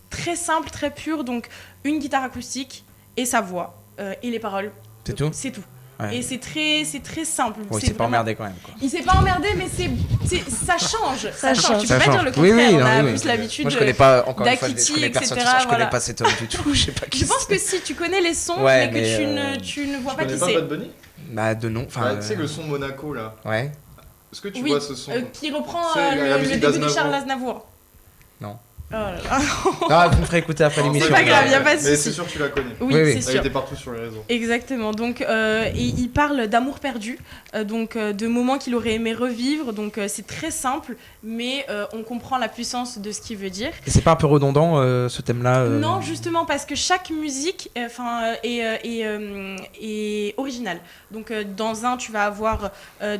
très simple, très pur. Donc une guitare acoustique et sa voix et les paroles. C'est tout. C'est tout. Ouais. Et c'est très simple. Bon, il s'est pas emmerdé quand même, quoi. Il s'est pas emmerdé, mais ça change. Ça change. Tu Ça peux pas change. dire le contraire. On a oui. plus l'habitude. Moi, je connais pas, encore une fois, je d'Akiti, connais personne etc., sur ça, je connais voilà. pas cet homme du tout. Je sais pas qui Je pense c'est. que si tu connais les sons, Ouais, mais que mais, tu ne vois Tu pas connais qui pas c'est. Bad Bunny? Bah, de nom. Enfin. Tu sais le son Monaco là. Ouais. Est-ce que tu Oui, vois ce son? qui reprend C'est la le musique début de d'Aznavour. Charles Aznavour. Non. Oh là là. Ah, vous me ferez écouter après Non, l'émission. pas grave, y a pas de Mais souci. c'est sûr que tu la connais. Oui, Oui, oui. c'est Elle sûr. était partout sur les réseaux. Exactement. Donc, et il parle d'amour perdu, de moments qu'il aurait aimé revivre. Donc, c'est très simple, mais on comprend la puissance de ce qu'il veut dire. Et c'est pas un peu redondant ce thème-là Non, justement, parce que chaque musique est originale. Donc, dans un, tu vas avoir un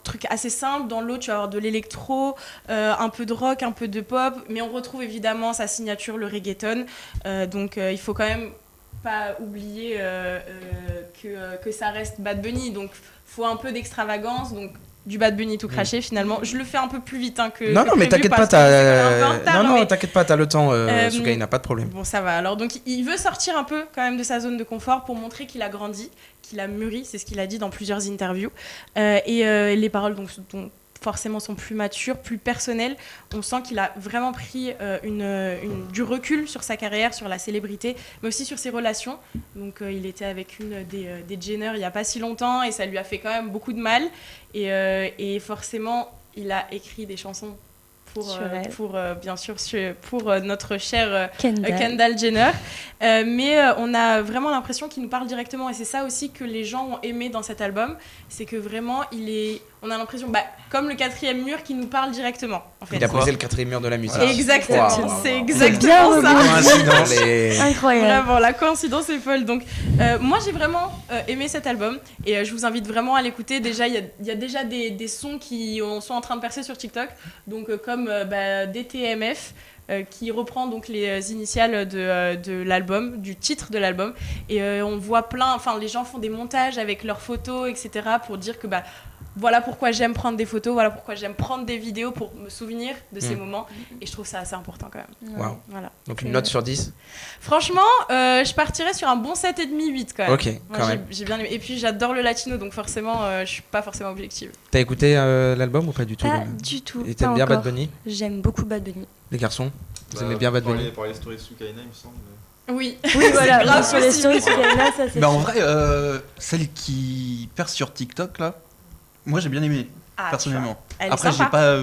truc assez simple. Dans l'autre, tu vas avoir de l'électro, un peu de rock, un peu de pop. Mais on retrouve évidemment sa signature, le reggaeton. Donc, il faut quand même pas oublier que ça reste Bad Bunny. Donc, faut un peu d'extravagance. Donc, du Bad Bunny tout craché finalement. Je le fais un peu plus vite que Non, que mais prévu t'inquiète pas, parce que c'est quand même un peu en retard, mais- t'inquiète pas, t'as le temps, Soukaina, pas de problème. Bon, ça va. Alors, donc, il veut sortir un peu quand même de sa zone de confort pour montrer qu'il a grandi, qu'il a mûri. C'est ce qu'il a dit dans plusieurs interviews. Et les paroles, donc, forcément, sont plus matures, plus personnelles. On sent qu'il a vraiment pris du recul sur sa carrière, sur la célébrité, mais aussi sur ses relations. Donc, il était avec une des Jenner il n'y a pas si longtemps et ça lui a fait quand même beaucoup de mal. Et forcément, il a écrit des chansons bien sûr, pour notre cher Kendall Jenner. Mais on a vraiment l'impression qu'il nous parle directement. Et c'est ça aussi que les gens ont aimé dans cet album. C'est que vraiment, on a l'impression, comme le quatrième mur, qui nous parle directement. En fait. Il a brisé le quatrième mur de la musique. Exactement, Wow. c'est bien exactement ça. Coïncidence. Incroyable. Vraiment, la coïncidence est folle. Donc, moi, j'ai vraiment aimé cet album et je vous invite vraiment à l'écouter. Déjà, il y a déjà des sons qui sont en train de percer sur TikTok, donc comme DTMF. Qui reprend donc les initiales de l'album, du titre de l'album, et on voit les gens font des montages avec leurs photos, etc., pour dire que voilà pourquoi j'aime prendre des photos, voilà pourquoi j'aime prendre des vidéos pour me souvenir de ces moments, et je trouve ça assez important quand même. Wow. Voilà. Donc une note sur 10. Franchement, je partirais sur un bon 7,5-8 quand même. Ok, Moi, quand même. j'ai bien aimé. Et puis j'adore le latino, donc forcément, je suis pas forcément objective. T'as écouté l'album ou pas du tout Pas du tout. Et t'aimes pas bien Bad encore. Bunny? J'aime beaucoup Bad Bunny. Les garçons, vous aimez bien Bad Bunny? Pour les stories de Soukaina, il me semble. Oui, Oui, voilà. grave Sur les possible. stories Soukaina, ça c'est Bah en sûr. vrai, celle qui perce sur TikTok là, moi j'ai bien aimé Ah, personnellement. tu vois, elle est Après j'ai sympa. pas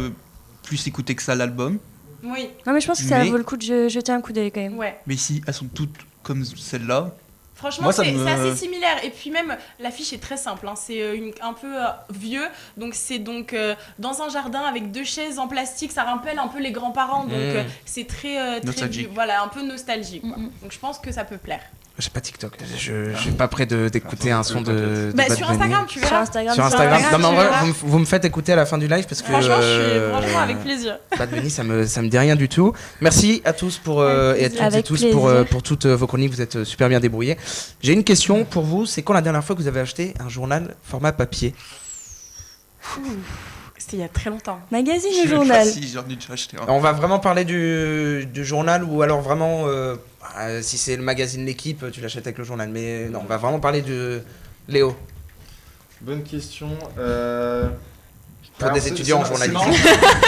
plus écouté que ça l'album, Oui, Non, mais je pense que ça Mais- vaut le coup de jeter un coup d'œil quand même. ouais. mais si elles sont toutes comme celle-là, Franchement, Moi, ça c'est me- assez similaire. Et puis même, l'affiche est très simple. Hein. C'est un peu vieux. Donc c'est dans un jardin avec 2 chaises en plastique. Ça rappelle un peu les grands-parents. Donc c'est très Nostalgique. voilà, un peu nostalgique. Quoi. Mm. Donc je pense que ça peut plaire. J'ai pas TikTok, je suis pas prêt d'écouter un son de Bad Sur Bunny. Instagram, tu Sur verras. Instagram. Sur Instagram. Non mais en tu vrai, verras. vous me faites écouter à la fin du live parce que Franchement, franchement avec plaisir. Bad Bunny, ça me dit rien du tout. Merci à tous pour et à toutes et Avec tous plaisir. pour toutes vos chroniques. Vous êtes super bien débrouillés. J'ai une question pour vous. C'est quand la dernière fois que vous avez acheté un journal format papier? C'était il y a très longtemps. Magazine je ou sais pas journal si j'en ai déjà acheté un. On va vraiment parler du journal ou alors vraiment si c'est le magazine L'équipe, tu l'achètes avec le journal. Mais non, on va vraiment parler de Léo. Bonne question. Pour des étudiants en journalisme.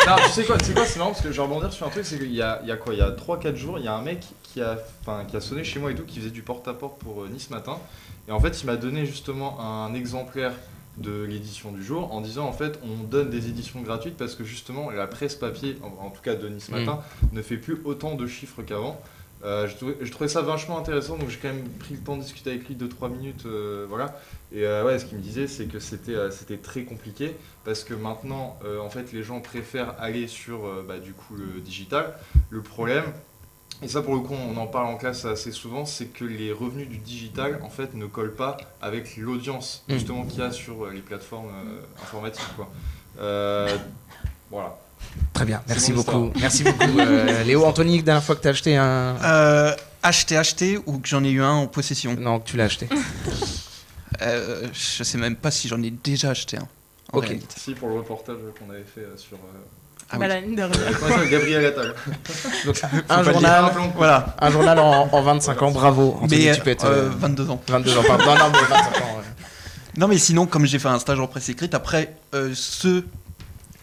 Non, tu sais quoi, c'est marrant parce que je vais rebondir sur un truc, c'est qu'il y a 3-4 jours, il y a un mec qui a sonné chez moi et tout, qui faisait du porte-à-porte pour Nice Matin. Et en fait, il m'a donné justement un exemplaire de l'édition du jour en disant en fait on donne des éditions gratuites parce que justement la presse papier, en tout cas de Nice Matin, ne fait plus autant de chiffres qu'avant. Je trouvais ça vachement intéressant, donc j'ai quand même pris le temps de discuter avec lui 2-3 minutes, voilà. Et ouais, ce qu'il me disait, c'est que c'était très compliqué, parce que maintenant, en fait, les gens préfèrent aller sur du coup le digital. Le problème, et ça pour le coup on en parle en classe assez souvent, c'est que les revenus du digital en fait ne collent pas avec l'audience justement qu'il y a sur les plateformes informatiques, quoi. Voilà. Très bien, merci C'est mon beaucoup. Merci beaucoup, Léo. Anthony, dernière fois que tu as acheté un. Acheté ou que j'en ai eu un en possession. Non, que tu l'as acheté. Je sais même pas si j'en ai déjà acheté un. En Ok. réalité. Si, pour le reportage qu'on avait fait sur Ah Bah, oui. la ligne de rien. comment ça s'appelle, Gabriel Attal. Donc, Faut un pas le dire. journal, Voilà. un journal en 25 ans, bravo. Anthony, Mais tu peux être 22 ans. 22 ans, pardon. Non, mais 25 ans. Non, mais sinon, comme j'ai fait un stage en presse écrite, après, ceux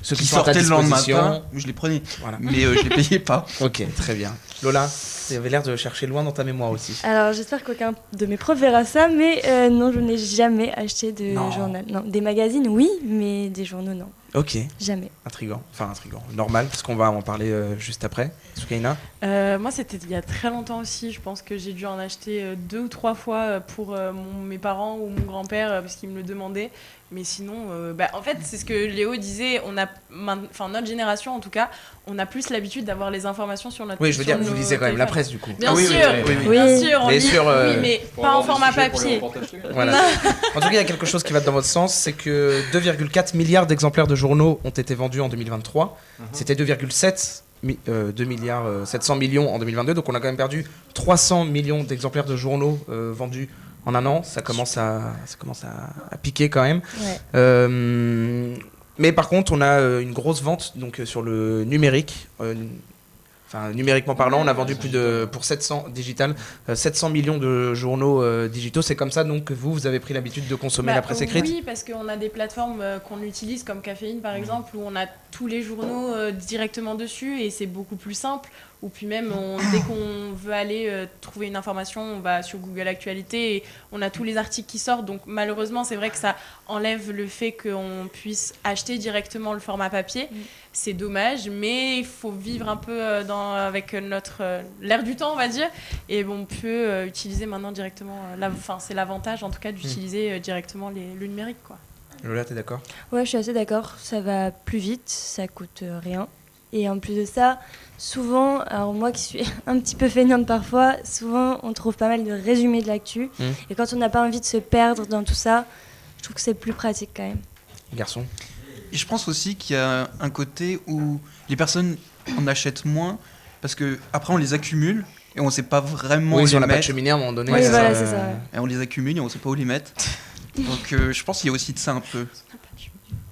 Ceux qui sont à ta sortaient le lendemain disposition. matin, je les prenais. Voilà. Mais je les payais pas. Ok, très bien. Lola, tu avais l'air de chercher loin dans ta mémoire aussi. Alors j'espère qu'aucun de mes profs verra ça, mais non, je n'ai jamais acheté de Non. journal. Non, des magazines, oui, mais des journaux, non. Ok, Jamais. intriguant. Enfin, intriguant. Normal, parce qu'on va en parler juste après. Soukaina. Moi, c'était il y a très longtemps aussi. Je pense que j'ai dû en acheter 2 ou 3 fois pour mes parents ou mon grand-père parce qu'ils me le demandaient. Mais sinon, en fait, c'est ce que Léo disait. Notre génération, en tout cas, on a plus l'habitude d'avoir les informations sur notre. Oui, je veux sur dire, vous nos lisez quand même la téléphones. presse du coup. Bien Ah oui, sûr, oui, oui. bien sûr, on Mais lit. sur, Oui, mais Pour pas en avoir des format sujets pour les papier. reportages télé. Voilà. En tout cas, il y a quelque chose qui va dans votre sens, c'est que 2,4 milliards d'exemplaires de journaux ont été vendus en 2023. C'était 2,7 2 milliards 700 millions en 2022, donc on a quand même perdu 300 millions d'exemplaires de journaux vendus en un an. Ça commence à piquer quand même. Ouais. Mais par contre, on a une grosse vente donc sur le numérique. Enfin, numériquement parlant, on a vendu pour 700 digital, 700 millions de journaux digitaux. C'est comme ça donc que vous avez pris l'habitude de consommer la presse écrite. Oui, parce qu'on a des plateformes qu'on utilise comme Caféine par exemple, où on a tous les journaux directement dessus et c'est beaucoup plus simple. Ou puis même, dès qu'on veut aller trouver une information, on va sur Google Actualité et on a tous les articles qui sortent. Donc malheureusement, c'est vrai que ça enlève le fait qu'on puisse acheter directement le format papier. C'est dommage, mais il faut vivre un peu avec l'air du temps, on va dire. Et on peut utiliser maintenant directement... c'est l'avantage, en tout cas, d'utiliser directement le numérique, quoi. Lola, t'es d'accord? Ouais, je suis assez d'accord. Ça va plus vite, ça coûte rien. Et en plus de ça, souvent, alors moi qui suis un petit peu feignante parfois, souvent on trouve pas mal de résumés de l'actu. Et quand on n'a pas envie de se perdre dans tout ça, je trouve que c'est plus pratique quand même. Garçon. Et je pense aussi qu'il y a un côté où les personnes en achètent moins parce que après on les accumule et on sait pas vraiment Oui, où si on les n'a pas de mettre. cheminée à un moment donné. Oui, voilà, c'est ça, ouais. Et on les accumule et on sait pas où les mettre. Donc je pense qu'il y a aussi de ça un peu.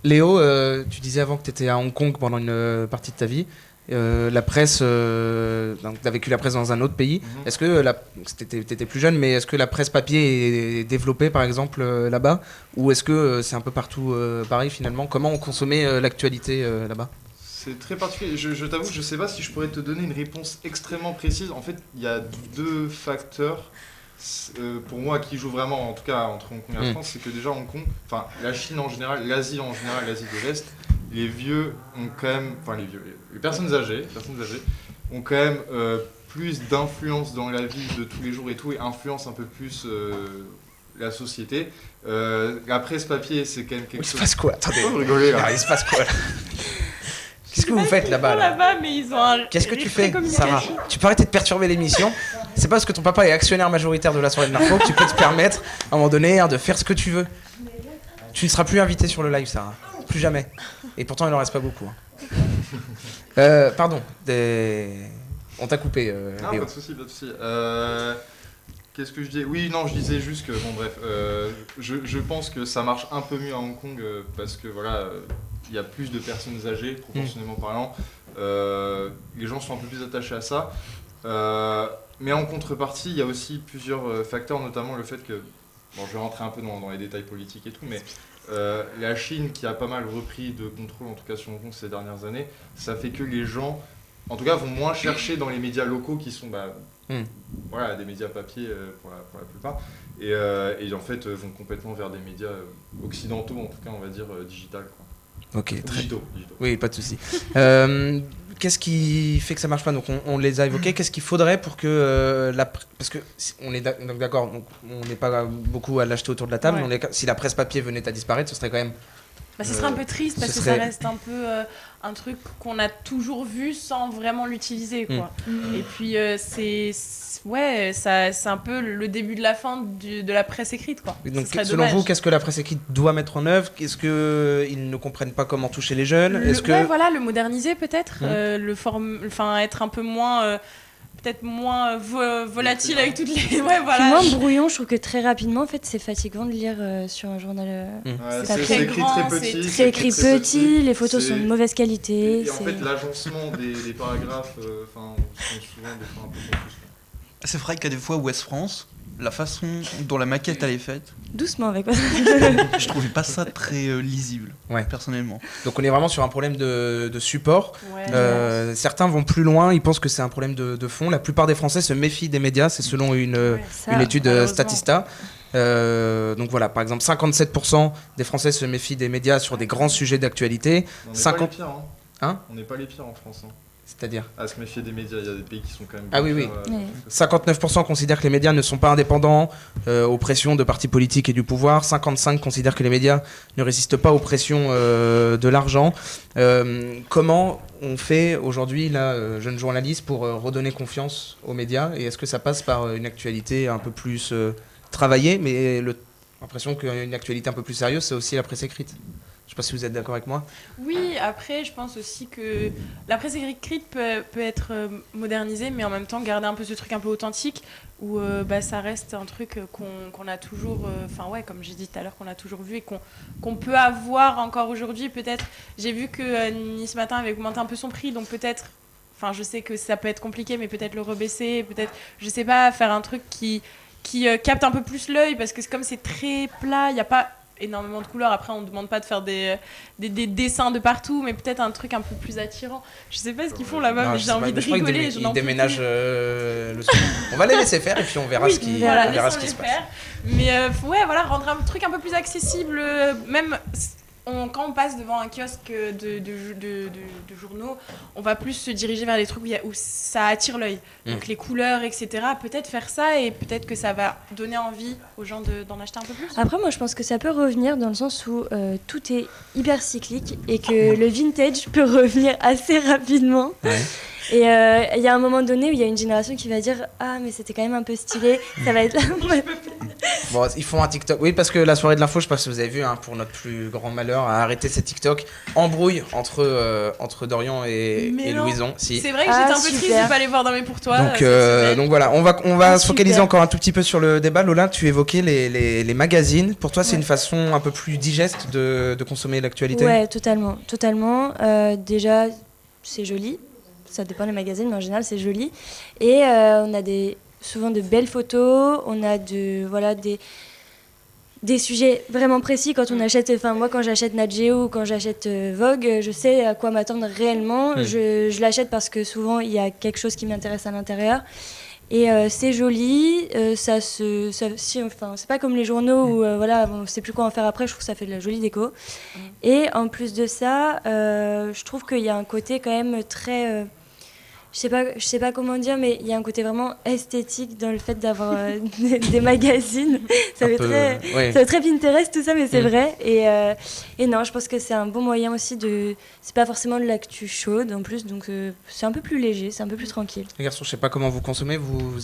Léo, tu disais avant que tu étais à Hong Kong pendant une partie de ta vie. La presse, donc tu as vécu la presse dans un autre pays. Est-ce que t'étais plus jeune, mais est-ce que la presse papier est développée par exemple là-bas, ou est-ce que c'est un peu partout pareil finalement? Comment on consommait l'actualité là-bas? C'est très particulier. Je t'avoue, je sais pas si je pourrais te donner une réponse extrêmement précise. En fait, il y a 2 facteurs. Pour moi, qui jouent vraiment, en tout cas entre Hong Kong et la France, c'est que déjà Hong Kong, enfin la Chine en général, l'Asie en général, l'Asie de l'Est, les vieux ont quand même, enfin les personnes âgées ont quand même plus d'influence dans la vie de tous les jours et tout, et influencent un peu plus la société. La presse papier, c'est quand même quelque Il se chose. passe quoi? Attendez, Oh, rigolez, là. Ah, il se passe quoi là? Qu'est-ce que vous faites là-bas là? Mais ils ont un... Qu'est-ce que tu fais, Sarah? Tu peux arrêter de perturber l'émission. C'est pas parce que ton papa est actionnaire majoritaire de la soirée de l'info que tu peux te permettre, à un moment donné, de faire ce que tu veux. Tu ne seras plus invité sur le live, Sarah. Plus jamais. Et pourtant, il n'en reste pas beaucoup. Pardon. On t'a coupé, Non, Léo. pas de souci, pas de souci. Qu'est-ce que je dis? Oui, non, je disais juste que, bon, bref, je pense que ça marche un peu mieux à Hong Kong parce que, voilà, il y a plus de personnes âgées, proportionnellement parlant. Les gens sont un peu plus attachés à ça. Mais en contrepartie, il y a aussi plusieurs facteurs, notamment le fait que, bon, je vais rentrer un peu dans les détails politiques et tout, mais la Chine qui a pas mal repris de contrôle, en tout cas sur Hong Kong ces dernières années, ça fait que les gens, en tout cas, vont moins chercher dans les médias locaux qui sont voilà, des médias papier pour la plupart, et en fait vont complètement vers des médias occidentaux, en tout cas on va dire digital, quoi. Ok, très Digitaux. Oui, pas de souci. qu'est-ce qui fait que ça marche pas? Donc on les a évoqués. Qu'est-ce qu'il faudrait pour que parce que on est donc d'accord, donc on n'est pas beaucoup à l'acheter autour de la table. Ouais. Mais si la presse papier venait à disparaître, ce serait quand même. Bah, ce serait un peu triste parce ce que serait- ça reste un peu un truc qu'on a toujours vu sans vraiment l'utiliser, quoi. Et puis c'est un peu le début de la fin de la presse écrite, quoi. Donc Ce serait selon dommage. vous, qu'est-ce que la presse écrite doit mettre en œuvre? Est-ce que ils ne comprennent pas comment toucher les jeunes? Est-ce que Ouais, voilà, le moderniser peut-être, Mmh. être un peu moins, peut-être moins volatile avec toutes les. Ouais, Puis voilà. moins brouillon, je trouve que très rapidement, en fait, c'est fatigant de lire sur un journal. Ouais, c'est c'est très écrit grand, très c'est petit. C'est écrit très petit, les photos C'est- sont de mauvaise qualité. Et en c'est- fait, l'agencement des paragraphes sont souvent des fois un peu confus. C'est vrai qu'à des fois, Ouest France, la façon dont la maquette elle est faite, Doucement avec moi. je trouvais pas ça très lisible, Ouais. personnellement. donc on est vraiment sur un problème de support. Ouais. Certains vont plus loin, ils pensent que c'est un problème de fond. La plupart des Français se méfient des médias, c'est selon une Ça, étude malheureusement. Statista. Donc voilà, par exemple, 57% des Français se méfient des médias sur des grands sujets d'actualité. On n'est pas 50 les pires. Hein On n'est pas les pires en France. C'est-à-dire À se méfier des médias, il y a des pays qui sont quand même. Ah bien oui, pires, oui. que ça. 59% considèrent que les médias ne sont pas indépendants aux pressions de partis politiques et du pouvoir. 55% considèrent que les médias ne résistent pas aux pressions de l'argent. Comment on fait aujourd'hui, là, jeunes journalistes, pour redonner confiance aux médias? Et est-ce que ça passe par une actualité un peu plus travaillée? Mais l'impression qu'une actualité un peu plus sérieuse, c'est aussi la presse écrite. Je ne sais pas si vous êtes d'accord avec moi. Oui, après, je pense aussi que la presse écrite peut être modernisée, mais en même temps garder un peu ce truc un peu authentique, où ça reste un truc qu'on a toujours, comme j'ai dit tout à l'heure, qu'on a toujours vu et qu'on peut avoir encore aujourd'hui. Peut-être, j'ai vu que Nice Matin avait augmenté un peu son prix, donc peut-être, je sais que ça peut être compliqué, mais peut-être le rebaisser, peut-être, je sais pas, faire un truc qui capte un peu plus l'œil, parce que comme c'est très plat, il n'y a pas énormément de couleurs. Après, on ne demande pas de faire des dessins de partout, mais peut-être un truc un peu plus attirant. Je sais pas ce qu'ils font là-bas, Non, mais je j'ai sais pas, envie de mais je crois qu'ils rigoler. ils déménagent le soir. On va les laisser faire et puis on verra Oui, ce qui, voilà, on verra ce qui laissons-les se passe. faire. Mais rendre un truc un peu plus accessible. Même quand on passe devant un kiosque de journaux, on va plus se diriger vers les trucs où ça attire l'œil. Donc les couleurs, etc. Peut-être faire ça et peut-être que ça va donner envie aux gens d'en acheter un peu plus. Après, moi, je pense que ça peut revenir dans le sens où tout est hyper cyclique et que le vintage peut revenir assez rapidement. Ouais. Et il y a un moment donné où il y a une génération qui va dire « Ah, mais c'était quand même un peu stylé, ça va être là. » Bon, ils font un TikTok. Oui, parce que la soirée de l'info, je sais pas si vous avez vu, pour notre plus grand malheur, a arrêté ces TikTok. Embrouille entre Dorian et non. Louison. Si. C'est vrai que j'étais un peu triste de super. ne pas les voir dans mes pour toi. Donc voilà, on va se Super. focaliser encore un tout petit peu sur le débat. Lola, tu évoquais les magazines. Pour toi, c'est Ouais. une façon un peu plus digeste de consommer l'actualité? Ouais, totalement. Déjà, c'est joli. Ça dépend des magazines, mais en général, c'est joli. Et on a souvent de belles photos. On a des sujets vraiment précis quand on achète. Enfin, moi, quand j'achète Nat Geo ou quand j'achète Vogue, je sais à quoi m'attendre réellement. Je l'achète parce que souvent, il y a quelque chose qui m'intéresse à l'intérieur. Et c'est joli, c'est pas comme les journaux où on sait plus quoi en faire après, je trouve que ça fait de la jolie déco. Et en plus de ça, je trouve qu'il y a un côté quand même très... je sais pas comment dire, mais il y a un côté vraiment esthétique dans le fait d'avoir des magazines. Ça fait très Pinterest tout ça, mais c'est vrai. Et non, je pense que c'est un bon moyen aussi c'est pas forcément de l'actu chaude en plus, donc c'est un peu plus léger, c'est un peu plus tranquille. Les garçons, je sais pas comment vous consommez. Vous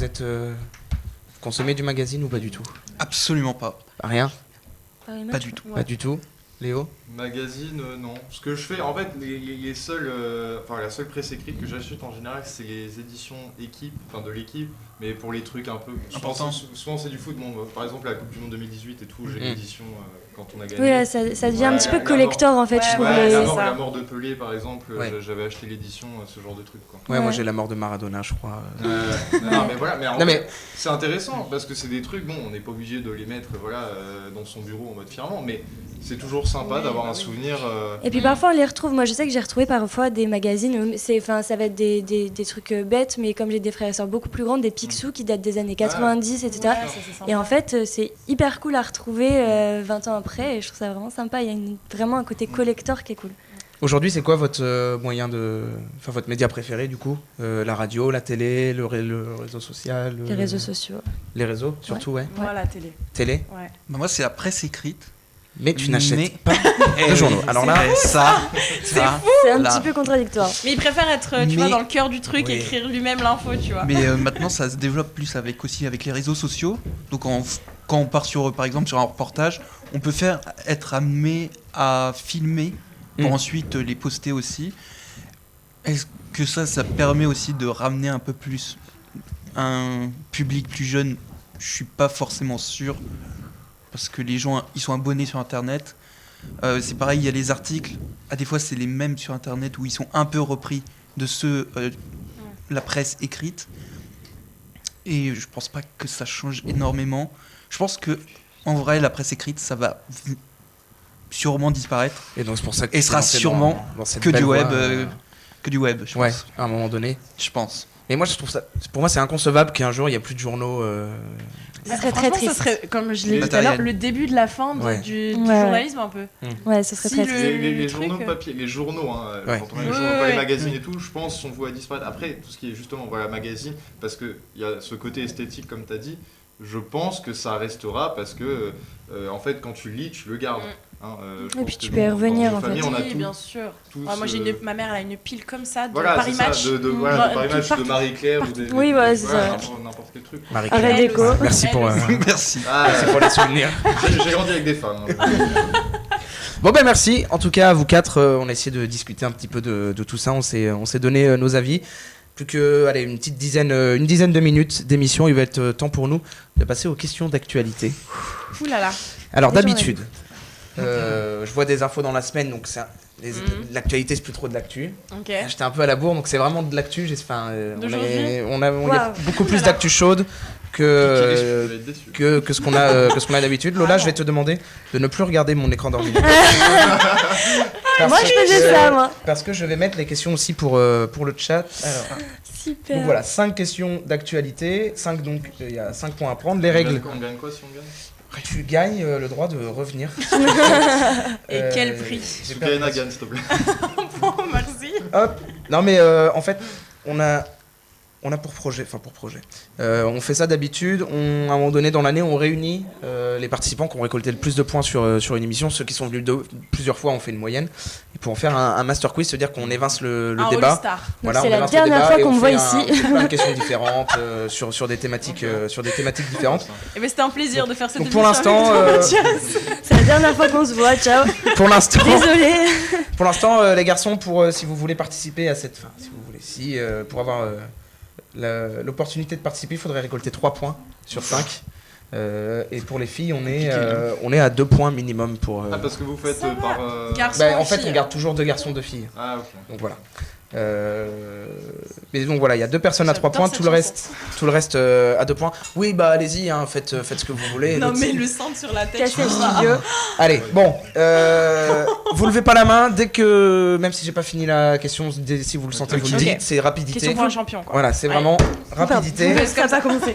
consommez du magazine ou pas du tout? Absolument pas. Rien? Pas du tout. Ouais. Pas du tout. Léo? Magazine, non. Ce que je fais, en fait, les seuls, la seule presse écrite que j'achète en général, c'est les éditions équipe, de l'équipe, mais pour les trucs un peu Important. Souvent c'est du foot. Bon, par exemple, la Coupe du Monde 2018 et tout, j'ai l'édition quand on a gagné. Oui, là, ça devient un petit peu la collector en fait, Ouais, je trouve. Ouais, c'est la ça. mort de Pelé, par exemple, Ouais. j'avais acheté l'édition, ce genre de truc, quoi. Ouais, moi Ouais. j'ai la mort de Maradona, je crois. Non, mais voilà, mais en Non, fait, mais- c'est intéressant parce que c'est des trucs, bon, on n'est pas obligé de les mettre dans son bureau en mode firmament, mais c'est toujours sympa d'avoir un souvenir. Et puis parfois on les retrouve, moi je sais que j'ai retrouvé parfois des magazines, où ça va être des trucs bêtes, mais comme j'ai des frères et sœurs beaucoup plus grands, des Picsou qui datent des années 90, etc. Ouais, ça, c'est sympa. Et en fait c'est hyper cool à retrouver 20 ans après, et je trouve ça vraiment sympa, il y a vraiment un côté collector qui est cool. Aujourd'hui, c'est quoi votre moyen enfin votre média préféré du coup La radio, la télé, le réseau social Les réseaux sociaux. Les réseaux, surtout, ouais. Moi, la télé. Télé. Ouais. Bah, moi, c'est la presse écrite. Mais tu n'achètes Mais- pas de journaux. Alors là, ça, C'est un là. petit peu contradictoire. Mais il préfère être, tu vois, Mais- dans le cœur du truc et Oui. écrire lui-même l'info, tu vois. Mais maintenant, ça se développe plus aussi avec les réseaux sociaux. Donc, quand on part par exemple, sur un reportage, on peut être amené à filmer pour ensuite les poster aussi. Est-ce que ça permet aussi de ramener un peu plus un public plus jeune? Je suis pas forcément sûr, parce que les gens, ils sont abonnés sur Internet. C'est pareil, il y a les articles. Des fois, c'est les mêmes sur Internet où ils sont un peu repris de ceux la presse écrite. Et je pense pas que ça change énormément. Je pense que en vrai, la presse écrite, ça va sûrement disparaître. et donc c'est pour ça que Et tu sera t'es lancé sûrement dans cette que belle du web, voie, que du web, je ouais, pense. à un moment donné. Je pense. Et moi, je trouve ça. Pour moi, c'est inconcevable qu'un jour il n'y a plus de journaux. Ça serait très Franchement, triste. ça serait, comme je l'ai dit tout à Matériel. l'heure, le début de la fin Ouais. du Ouais. journalisme un peu. Ouais, ça serait Si très le- triste. Les truc, journaux papier, les journaux, hein, Ouais. quand on a les Ouais, journaux, ouais, pas les ouais. magazines et tout, je pense sont voués à disparaître. Après, tout ce qui est justement voilà, magazine, parce qu'il y a ce côté esthétique, comme tu as dit, je pense que ça restera parce que, en fait, quand tu lis, tu le gardes. Hein, je Et pense puis que tu peux y dans revenir, une en famille, fait. on a Oui, tout, bien sûr. tous, Ouais, moi, ma mère, elle a une pile comme ça de voilà, Paris c'est ça, Match. voilà, de Paris tout Match, de partout. Marie-Claire ou des, Oui, voilà, c'est ça. n'importe quel truc. Marie-Claire. Arrêt Elle déco. aussi. Merci pour, Elle aussi. Merci. Ah, merci pour les souvenirs. j'ai grandi avec des femmes. hein. Bon ben merci. En tout cas, à vous quatre, on a essayé de discuter un petit peu de tout ça. On s'est donné nos avis. Plus que allez, une dizaine de minutes d'émission. Il va être temps pour nous de passer aux questions d'actualité. Ouh là là. Alors Des d'habitude, je vois des infos dans la semaine, donc l'actualité c'est plus trop de l'actu. Ok. J'étais un peu à la bourre, donc c'est vraiment de l'actu. D'aujourd'hui Il y a Waouh. beaucoup plus d'actu chaude Qui est déçu, je que vais être déçu. que ce qu'on a d'habitude. Lola, je vais te demander de ne plus regarder mon écran d'ordinateur. Moi, je faisais ça, moi. Parce que je vais mettre les questions aussi pour le chat. Alors, Super. donc voilà, 5 questions d'actualité. 5 donc, il y a 5 points à prendre. Les règles. On gagne quoi si on gagne? Tu gagnes le droit de revenir. Et quel prix? j'ai perdu Gaëna ma- gagne, s'il te plaît. Bon, merci. Hop. Non mais en fait, on a pour projet, on fait ça d'habitude. À un moment donné dans l'année, on réunit les participants qui ont récolté le plus de points sur une émission. Ceux qui sont venus plusieurs fois, on fait une moyenne. Et pour en faire un master quiz, c'est-à-dire qu'on évince le Un débat. All-Star. C'est on la évince le dernière débat fois et qu'on on me voit fait ici. plein de questions différentes sur des thématiques différentes. Et ben c'était un plaisir de faire cette Donc, émission. pour l'instant, avec toi, Mathias. C'est la dernière fois qu'on se voit. Ciao. Pour l'instant, Désolée. pour l'instant, les garçons, si vous voulez participer à cette, pour avoir l'opportunité de participer, il faudrait récolter 3 points sur 5. Et pour les filles, on est à 2 points minimum pour. Ah, parce que vous faites Ça va. par. Garçon Bah, en et fait, fille. on garde toujours 2 garçons, 2 filles. Ah, ok. Donc voilà. Mais donc voilà, il y a 2 personnes à 3 J'adore points, cette tout le reste à 2 points. Oui, bah allez-y, hein, faites ce que vous voulez. Non L'autre, mais c'est- le centre sur la tête. Casser le je crois. studio. Allez, bon, vous levez pas la main dès que, même si j'ai pas fini la question, si vous le sentez, vous le Ok. dites, c'est rapidité. Question pour un champion quoi. Voilà, c'est Ouais. vraiment rapidité. Ça n'a pas commencé.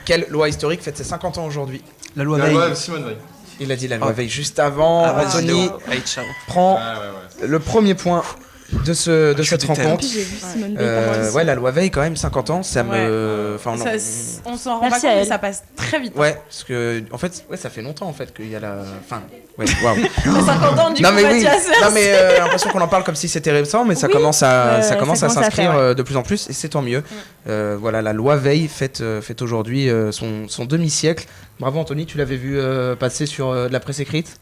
Quelle loi historique fête ses 50 ans aujourd'hui? La loi La Veil. loi Simone Veil. Il a dit la loi Ah. Veil juste avant. Ah, vas-y, Anthony Léo. Allez, ciao. prend Ah, ouais. le premier point de Je suis cette déter. rencontre. Puis j'ai vu Simone Veil. Ouais, la loi Veil quand même 50 ans, ça me, enfin Ça, on s'en rend Merci pas à compte mais elle. ça passe très vite. ouais, parce que en fait, ouais, ça fait longtemps en fait qu'il y a la, enfin, ouais, waouh. 50 ans du Non coup mais oui, Mathias. non mais j'ai l'impression qu'on en parle comme si c'était récent, mais ça Oui. commence à, Ça commence à s'inscrire faire, de plus en plus et c'est tant mieux. Voilà, la loi Veil fête aujourd'hui son demi-siècle. Bravo Anthony, tu l'avais vu passer sur de la presse écrite,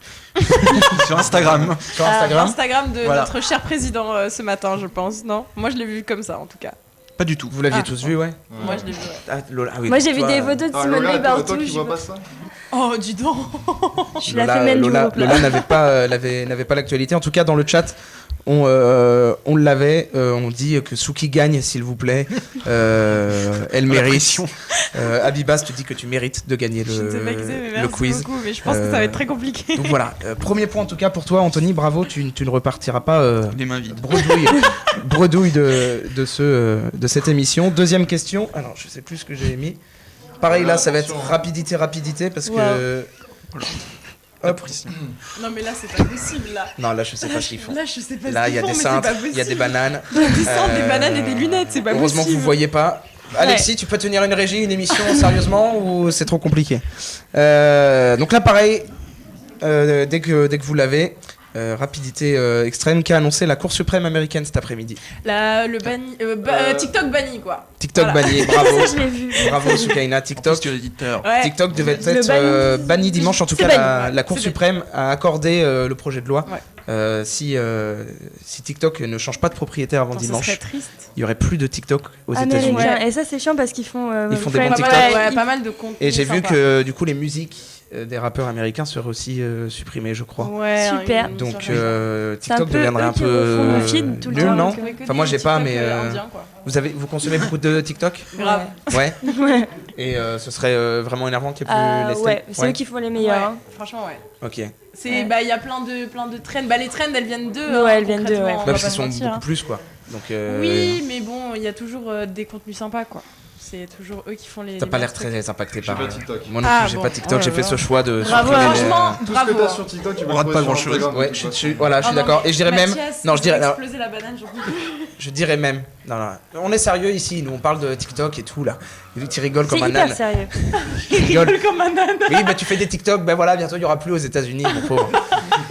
Sur Instagram. sur Instagram. Instagram de Voilà. notre cher président ce matin je pense, non? Moi je l'ai vu comme ça en tout cas. Pas du tout. Vous l'aviez Ah. tous vu, ouais. Moi je l'ai vu. Ouais. Ah, Lola, ah oui, Moi, j'ai vu toi, des photos de Ah, Simone Lola, Veil toi partout. qui je vois sais pas pas. ça? Oh dis donc. Je suis la femelle du groupe. là. Lola n'avait pas l'actualité. En tout cas, dans le chat, on l'avait. On dit que Souki gagne, s'il vous plaît. Elle mérite. pression. Abibas te dit que tu mérites de gagner Je ne sais pas qui c'est, mais le merci quiz. beaucoup, mais je pense que ça va être très compliqué. Donc voilà, premier point en tout cas pour toi, Anthony. Bravo, tu ne repartiras pas Les mains vides. bredouille de cette émission. Deuxième question. Alors, je sais plus ce que j'ai mis. Pareil, là, ça va être Attention, hein. rapidité parce que. Hop. Non, mais là, c'est pas possible, là. Non, là, je sais pas ce qu'ils font. Là, je sais pas Là, ce il y qu'ils a font, des mais cintres, c'est pas il y a des possible. bananes. Des cintres, des bananes et des lunettes, c'est pas Heureusement que possible. vous voyez pas. Alexis, tu peux tenir une régie, une émission sérieusement ou c'est trop compliqué? Donc là, pareil, dès que vous l'avez, rapidité extrême, qui a annoncé la Cour suprême américaine cet après-midi. TikTok banni, quoi. TikTok Voilà. banni, bravo. Ça, je l'ai vu. Bravo Soukaina, TikTok. Tu es l'éditeur. Ouais. TikTok devait Le être banni. banni dimanche. En tout C'est cas, banni. la Cour C'est suprême a accordé le projet de loi. Ouais. Si TikTok ne change pas de propriétaire avant Attends, ce dimanche, serait triste. il y aurait plus de TikTok aux États-Unis. Américain. Ouais. Et ça, c'est chiant parce qu'ils font. Ils font des Friends. bons TikTok. Ouais, pas mal de contenu. Et j'ai vu sympa. que du coup les musiques des rappeurs américains seraient aussi supprimées, je crois. Ouais, Super. une Donc soirée. C'est un TikTok peu deviendrait eux un qui peu refont le feed tout le nul, temps, non? C'est vrai que Enfin, moi, des j'ai pas, TikTok, mais, indiens, quoi. Vous consommez beaucoup de TikTok? Grave. Ouais. Ouais. Et ce serait vraiment énervant qu'il n'y ait plus les Ouais, c'est eux qui font les meilleurs. Ouais, hein. franchement, ouais. Ok. C'est, Ouais. bah, il y a plein de trends. Bah, les trends, elles viennent d'eux. Ouais, hein, elles viennent d'eux, concrètement, ouais. on Bah, va parce pas qu'ils sont se mentir, beaucoup hein. plus, quoi. Donc, Oui, mais bon, il y a toujours des contenus sympas, quoi. C'est toujours eux qui font les. t'as les pas l'air meilleurs trucs. très impacté J'ai par. pas TikTok. Moi non Ah, plus, j'ai bon. pas TikTok. Oh là J'ai fait là. ce choix de Bravo, supprimer les- franchement, Tout ce que bravo. t'as sur TikTok, tu peux On rate le pas trouver sur grand-chose. Instagram, Ouais, de je toute suis façon. voilà, je suis Oh non, d'accord. Et je dirais même. Mathias, Non, je dirais. il va alors, exploser la banane, j'en peux plus. Je dirais même. Non, on est sérieux ici. Nous, on parle de TikTok et tout là. Tu rigoles C'est comme un hyper âne. sérieux. Tu rigoles. Comme un âne. Oui, bah tu fais des TikTok. Ben voilà, bientôt il y aura plus aux États-Unis, mon pauvre.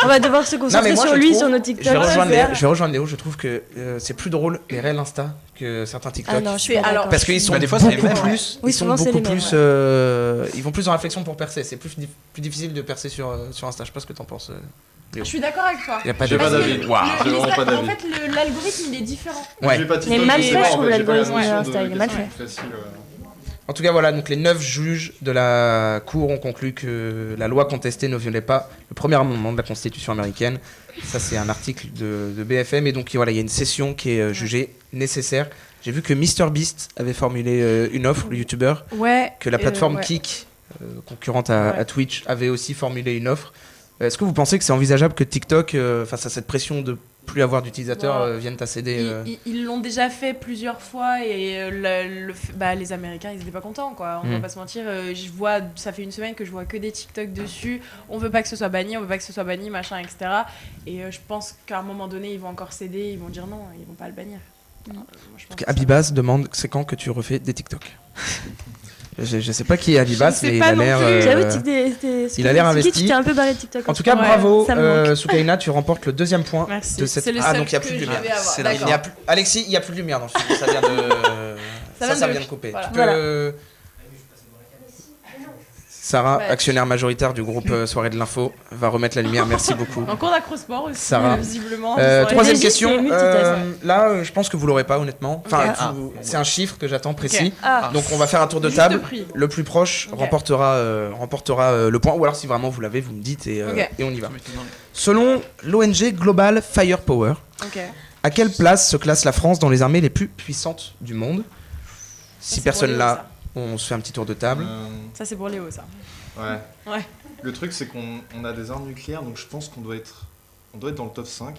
On va devoir se Non, mais concentrer moi, sur je lui, trouve- sur nos Je TikTok. vais rejoindre super. Léo. Je vais rejoindre Léo. Je trouve que c'est plus drôle les réels Insta que certains TikTok. Ah non, je suis C'est- pas alors, d'accord. Parce qu'ils sont Bah, des fois, c'est les beaucoup mêmes, plus. Oui, Ils sont souvent, c'est beaucoup les mêmes, plus. Ils vont plus en réflexion pour percer. C'est plus difficile de percer sur Insta. Je sais pas ce que t'en penses. Je suis d'accord avec toi. Il y a pas J'ai de. pas Parce que d'avis. Waouh. J'ai vraiment pas En d'avis. fait, l'algorithme, il est différent. Ouais. J'ai pas TikTok, Mais mal je sais fait, pas, je en trouve, fait, j'ai pas l'algorithme la notion Insta, il est de mal question fait. facile, En tout cas, voilà, donc les 9 juges de la Cour ont conclu que la loi contestée ne violait pas le premier amendement de la Constitution américaine. Ça, c'est un article de BFM. Et donc, voilà, il y a une session qui est jugée nécessaire. J'ai vu que MrBeast avait formulé une offre, le youtubeur, Ouais. que la plateforme ouais. Kick, concurrente à Ouais. Twitch, avait aussi formulé une offre. Est-ce que vous pensez que c'est envisageable que TikTok, face à cette pression de plus avoir d'utilisateurs, Ouais. vienne à céder Ils l'ont déjà fait plusieurs fois et les Américains ils étaient pas contents quoi. On va pas se mentir. Je vois, ça fait une semaine que je vois que des TikTok dessus. On veut pas que ce soit banni, machin, etc. Et je pense qu'à un moment donné ils vont encore céder, ils vont dire non, ils vont pas le bannir. Moi, je pense que ça- Abibas demande c'est quand que tu refais des TikTok. Je sais pas qui est Abibas, Je sais mais il pas a non l'air. plus. J'avoue, il a l'air investi. Tu t'es un peu barré de TikTok. En tout cas, Ouais, bravo, ça me manque. Soukaina, tu remportes le deuxième point Merci. de cette. C'est le Ah, seul donc il n'y a que plus de je lumière. devais avoir. C'est la Il D'accord. y a plus- Alexis, il n'y a plus de lumière dans le studio. Ça vient de. ça vient de couper. Voilà. Tu peux- Sarah, Ouais. actionnaire majoritaire du groupe Soirée de l'Info, va remettre la lumière. Merci beaucoup. En cours d'acrosport aussi, Sarah. visiblement. Troisième Régis, question. c'est multitask. Là, je pense que vous l'aurez pas, honnêtement. Enfin, Ok. c'est un chiffre que j'attends précis. Ah, Donc, on va faire un tour de Juste table. prix. Le plus proche Ok. remportera le point. Ou alors, si vraiment vous l'avez, vous me dites et Ok. on y va. Selon l'ONG Global Firepower, Ok. à quelle place se classe la France dans les armées les plus puissantes du monde? Si c'est personne pour là, on se fait un petit tour de table. Ça c'est pour Léo ça. Ouais. Ouais. Le truc, c'est qu'on a des armes nucléaires, donc je pense qu'on doit être dans le top 5.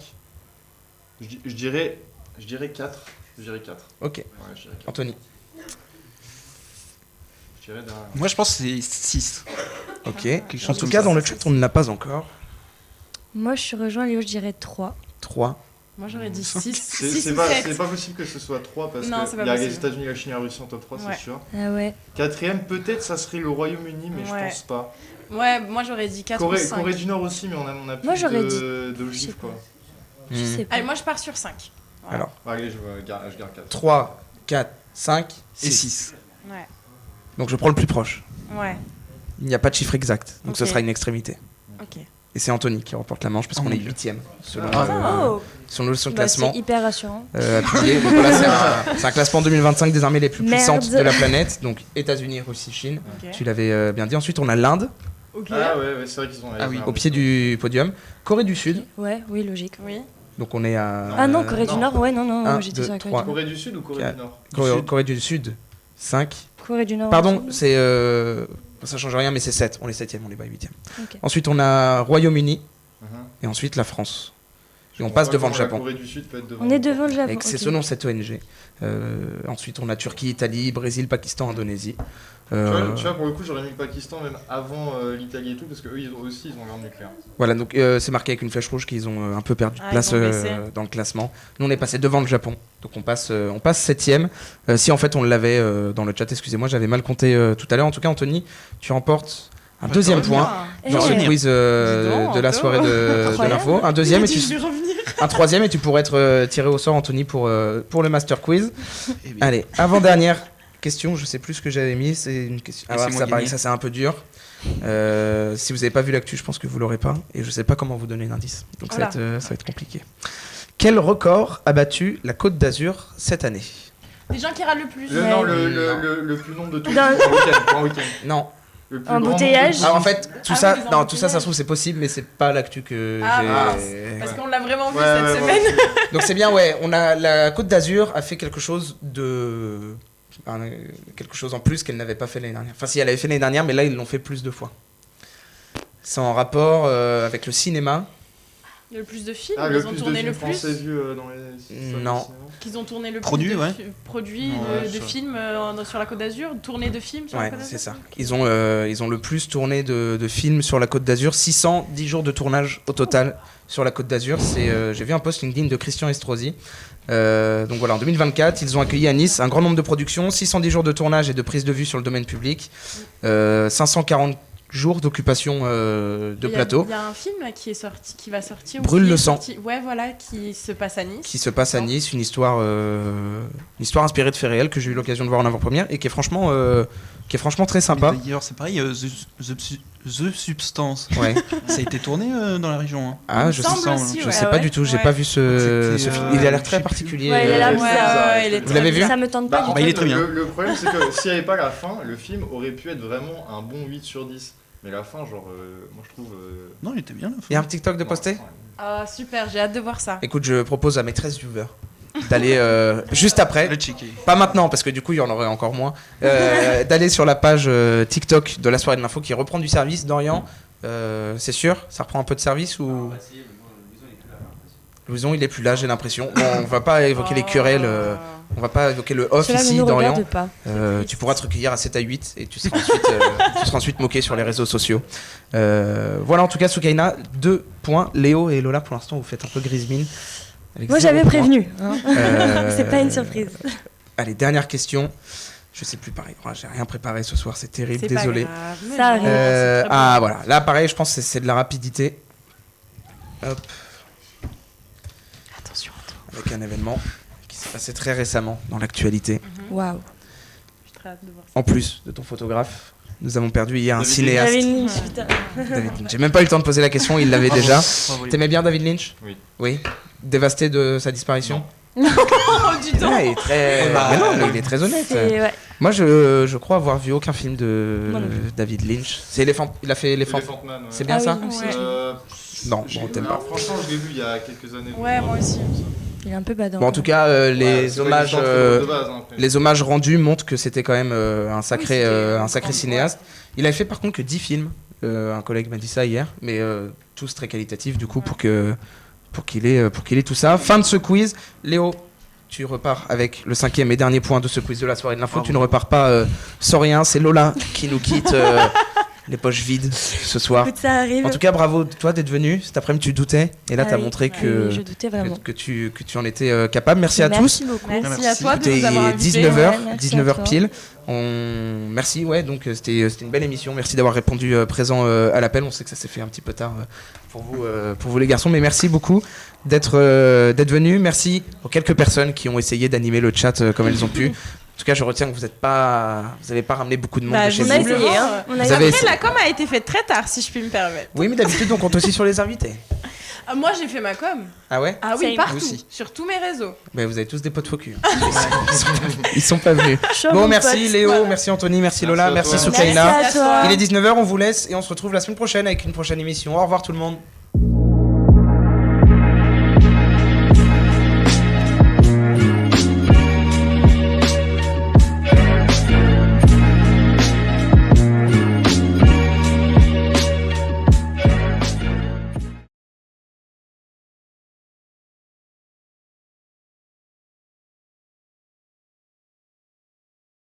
Je dirais 4. Je dirais 4. Ok, Ouais, je dirais 4. Anthony. Je dirais derrière. Moi, je pense que c'est 6. Ok. Quelque En chose tout comme cas, ça. dans le chat, on ne l'a pas encore. moi, je suis rejoint Léo, je dirais 3. 3. Moi j'aurais dit 6. C'est pas possible que ce soit 3 parce Non, c'est qu'il pas y a les possible. États-Unis, la Chine et la Russie en top 3, Ouais. c'est sûr. Ah ouais. Quatrième, peut-être ça serait le Royaume-Uni, mais Ouais. je pense pas. Ouais, moi j'aurais dit 4 ou 5. Corée du Nord aussi, mais on a plus Moi, j'aurais de Je sais gifs pas. quoi. Je sais pas. Allez, moi je pars sur 5. Voilà. Alors, Ouais, allez, je garde 4. 3, 4, 5 Et 6. 6. Ouais. Donc je prends le plus proche. Ouais. Il n'y a pas de chiffre exact, donc ce Ok. sera une extrémité. Ok. Et c'est Anthony qui remporte la manche parce Oh qu'on mon est Dieu. 8ème selon, Oh, selon son bah, classement. c'est hyper rassurant. Appuyé. Donc voilà, c'est un classement 2025 des armées les plus Merde. puissantes de la planète. Donc États-Unis, Russie, Chine. Ok. Tu l'avais bien dit. Ensuite, on a l'Inde Ok. Ah ouais, c'est vrai qu'ils ont. Ah oui. au pied du podium. Corée du Sud. Ouais, oui, logique. Oui. Donc on est à. Ah non, Corée du non. Nord, ouais, non, Un, j'étais deux, sur la Corée trois. du Nord. Corée du Sud ou Corée Quatre. du Nord? Corée du Sud 5. Corée du Nord. Pardon, aussi. c'est. Ça change rien, mais c'est 7. On est 7ème, on est pas 8ème. Ok. Ensuite, on a Royaume-Uni. Mhm. Et ensuite, la France. Et on passe devant le La Japon. Corée du Sud peut être devant. On est devant le Japon. Et que c'est ok. selon cette ONG. Ensuite, on a Turquie, Italie, Brésil, Pakistan, Indonésie. Tu vois, pour le coup, j'aurais mis le Pakistan même avant l'Italie et tout, parce qu'eux, ils ont l'arme nucléaire. Voilà, donc c'est marqué avec une flèche rouge qu'ils ont un peu perdu de Ah, place ils ont baissé. dans le classement. Nous, on est passé devant le Japon, donc on passe 7ème. Si en fait on l'avait dans le chat, excusez-moi, j'avais mal compté tout à l'heure. En tout cas, Anthony, tu remportes un deuxième point Eh, dans ce quiz Dis donc, de la Anto. soirée de Incroyable. l'info. Un deuxième et Je vais revenir. un troisième et tu pourrais être tiré au sort, Anthony, pour le master quiz. Eh bien, Allez, avant-dernière question, je sais plus ce que j'avais mis, c'est une question. Ah, Laissez-moi ça paraît gagner. que ça c'est un peu dur. Si vous n'avez pas vu l'actu, je pense que vous l'aurez pas. Et je sais pas comment vous donner un indice. Donc Voilà. ça va être compliqué. Quel record a battu la Côte d'Azur cette année? Les gens qui râlent le plus. Non, Ouais. le plus nombre de touristes Dans- pour un week-end. Non. Le plus grand Embouteillage. nombre de Ah, en fait, tout Ah ça, oui, les non, tout ça, ça embouteillages. se trouve c'est possible, mais c'est pas l'actu que Ah, j'ai. Parce qu'on l'a vraiment vu Ouais, cette ouais, semaine. ouais. Donc c'est bien, ouais. La Côte d'Azur a fait quelque chose quelque chose en plus qu'elle n'avait pas fait l'année dernière. Enfin, si elle avait fait l'année dernière, mais là ils l'ont fait plus de fois. C'est en rapport avec le cinéma. Il y a le plus de films, Ah, ils le ont plus de tourné films le plus. français vus dans les salles Non. de cinéma. Qu'ils ont tourné le Produits, plus de ouais. produits Ouais, de ça. films sur la Côte d'Azur, tournée de films sur la Ouais, Côte d'Azur. c'est ça. Ils ont le plus tourné de films sur la Côte d'Azur. 610 jours de tournage au total sur la Côte d'Azur. J'ai vu un post LinkedIn de Christian Estrosi. Donc voilà, en 2024, ils ont accueilli à Nice un grand nombre de productions, 610 jours de tournage et de prise de vue sur le domaine public, 540 jours d'occupation de Il y a- plateau. Il y a un film là, qui va sortir. ou Brûle qui le est sang. sorti- Ouais, voilà, qui se passe à Nice. Qui se passe à Nice, une histoire inspirée de faits réels que j'ai eu l'occasion de voir en avant-première et qui est franchement très sympa. mais d'ailleurs, c'est pareil, The Substance, Ouais. ça a été tourné dans la région. Hein. Ah, Il je semble sais, aussi, je ouais. sais Ah pas ouais, du tout, j'ai ouais. pas vu ce C'était, film. Il a l'air je très sais plus. particulier. Ouais, il a l'air Ouais, bizarre. ouais, il est Vous l'avez vu Ça me tente pas Bah, du en tout. il fait, est très bien. Le problème, c'est que s'il n'y avait pas la fin, le film aurait pu être vraiment un bon 8 sur 10. Mais la fin, genre, moi je trouve. Non, il était bien. Il y a un TikTok de posté? Ah, super, j'ai hâte de voir ça. Écoute, je propose à mes 13 viewers d'aller juste après, Le checker. pas maintenant parce que du coup il y en aurait encore moins, d'aller sur la page TikTok de la soirée de l'info qui reprend du service. Dorian, c'est sûr, ça reprend un peu de service ou Louison il est plus là, j'ai l'impression. Bon, on va pas évoquer les querelles, on va pas évoquer le off Cela ne ici, nous Dorian. regarde pas. Tu pourras te recueillir à 7 à 8 et tu seras ensuite moqué sur les réseaux sociaux. Voilà, en tout cas, Soukaina, 2 points. Léo et Lola, pour l'instant, vous faites un peu grise mine. avec Moi 0 j'avais points. prévenu. Hein. C'est pas une Euh, surprise. Allez, dernière question. Je sais plus pareil. Oh, j'ai rien préparé ce soir, c'est terrible, C'est pas désolé. grave, mais Ça bon, arrive. c'est très Ah bon. voilà, là pareil, je pense que c'est de la rapidité. Hop, Attention, avec un événement qui s'est passé très récemment dans l'actualité. Waouh. j'ai très hâte de voir ça. En plus de ton photographe, nous avons perdu hier un David cinéaste. David Lynch, putain. David Lynch. J'ai même pas eu le temps de poser la question, il l'avait Bravo. déjà. Bravo, les T'aimais bien David Lynch? Oui. Oui. Dévasté de sa disparition? Oh, dis donc. Ouais, il est très... Bah, mais non, mais il est très honnête. C'est ouais. Moi, je crois avoir vu aucun film de Moi non plus. David Lynch. C'est Elephant. Il a fait Elephant. Elephant Man, ouais. C'est bien Ah ça? oui, Ouais. Non, j'ai- bon, t'aimes alors, pas. franchement, je l'ai vu il y a quelques années. Ouais, moi aussi. Il est un peu badant. Bon, en tout cas, Ouais, les c'est pas hommages, une histoire de base, hein, après. les hommages rendus montrent que c'était quand même un sacré, Oui, c'était un sacré grand, cinéaste. Il avait fait par contre que 10 films. Un collègue m'a dit ça hier, mais tous très qualitatifs du coup pour qu'il ait tout ça. Fin de ce quiz, Léo. Tu repars avec le 5e et dernier point de ce quiz de la soirée de l'info. Bravo. Tu ne repars pas sans rien. C'est Lola qui nous quitte les poches vides ce soir. Écoute, ça arrive. En tout cas, bravo toi d'être venu. Cet après-midi, tu doutais. Et là, Ah tu as oui. montré Ah que, oui, je doutais vraiment. que tu en étais capable. Merci à tous. Merci beaucoup. Merci à Merci. toi de C'était nous avoir invités. 19h, Ouais, merci à 19h toi. pile. Merci, ouais, donc c'était une belle émission. Merci d'avoir répondu présent à l'appel. On sait que ça s'est fait un petit peu tard pour vous les garçons, mais merci beaucoup d'être venus. Merci aux quelques personnes qui ont essayé d'animer le chat comme elles ont pu. En tout cas, je retiens que vous n'avez pas ramené beaucoup de monde Bah, de chez on vous. a essayé, essayé, hein. On a Vous essayé. avez Après, essayé. la com a été faite très tard, si je puis me permettre. Oui, mais d'habitude, on compte aussi sur les invités. Moi, j'ai fait ma com. Ah ouais? Ah oui, Same. partout. Aussi. Sur tous mes réseaux. Mais vous avez tous des potes faux cul. Ils sont pas venus. Chaud, Bon, mon merci pote. Léo, Voilà. merci Anthony, merci Merci Lola, à merci toi. Soukaina. Merci à toi. Il est 19h, on vous laisse et on se retrouve la semaine prochaine avec une prochaine émission. Au revoir tout le monde.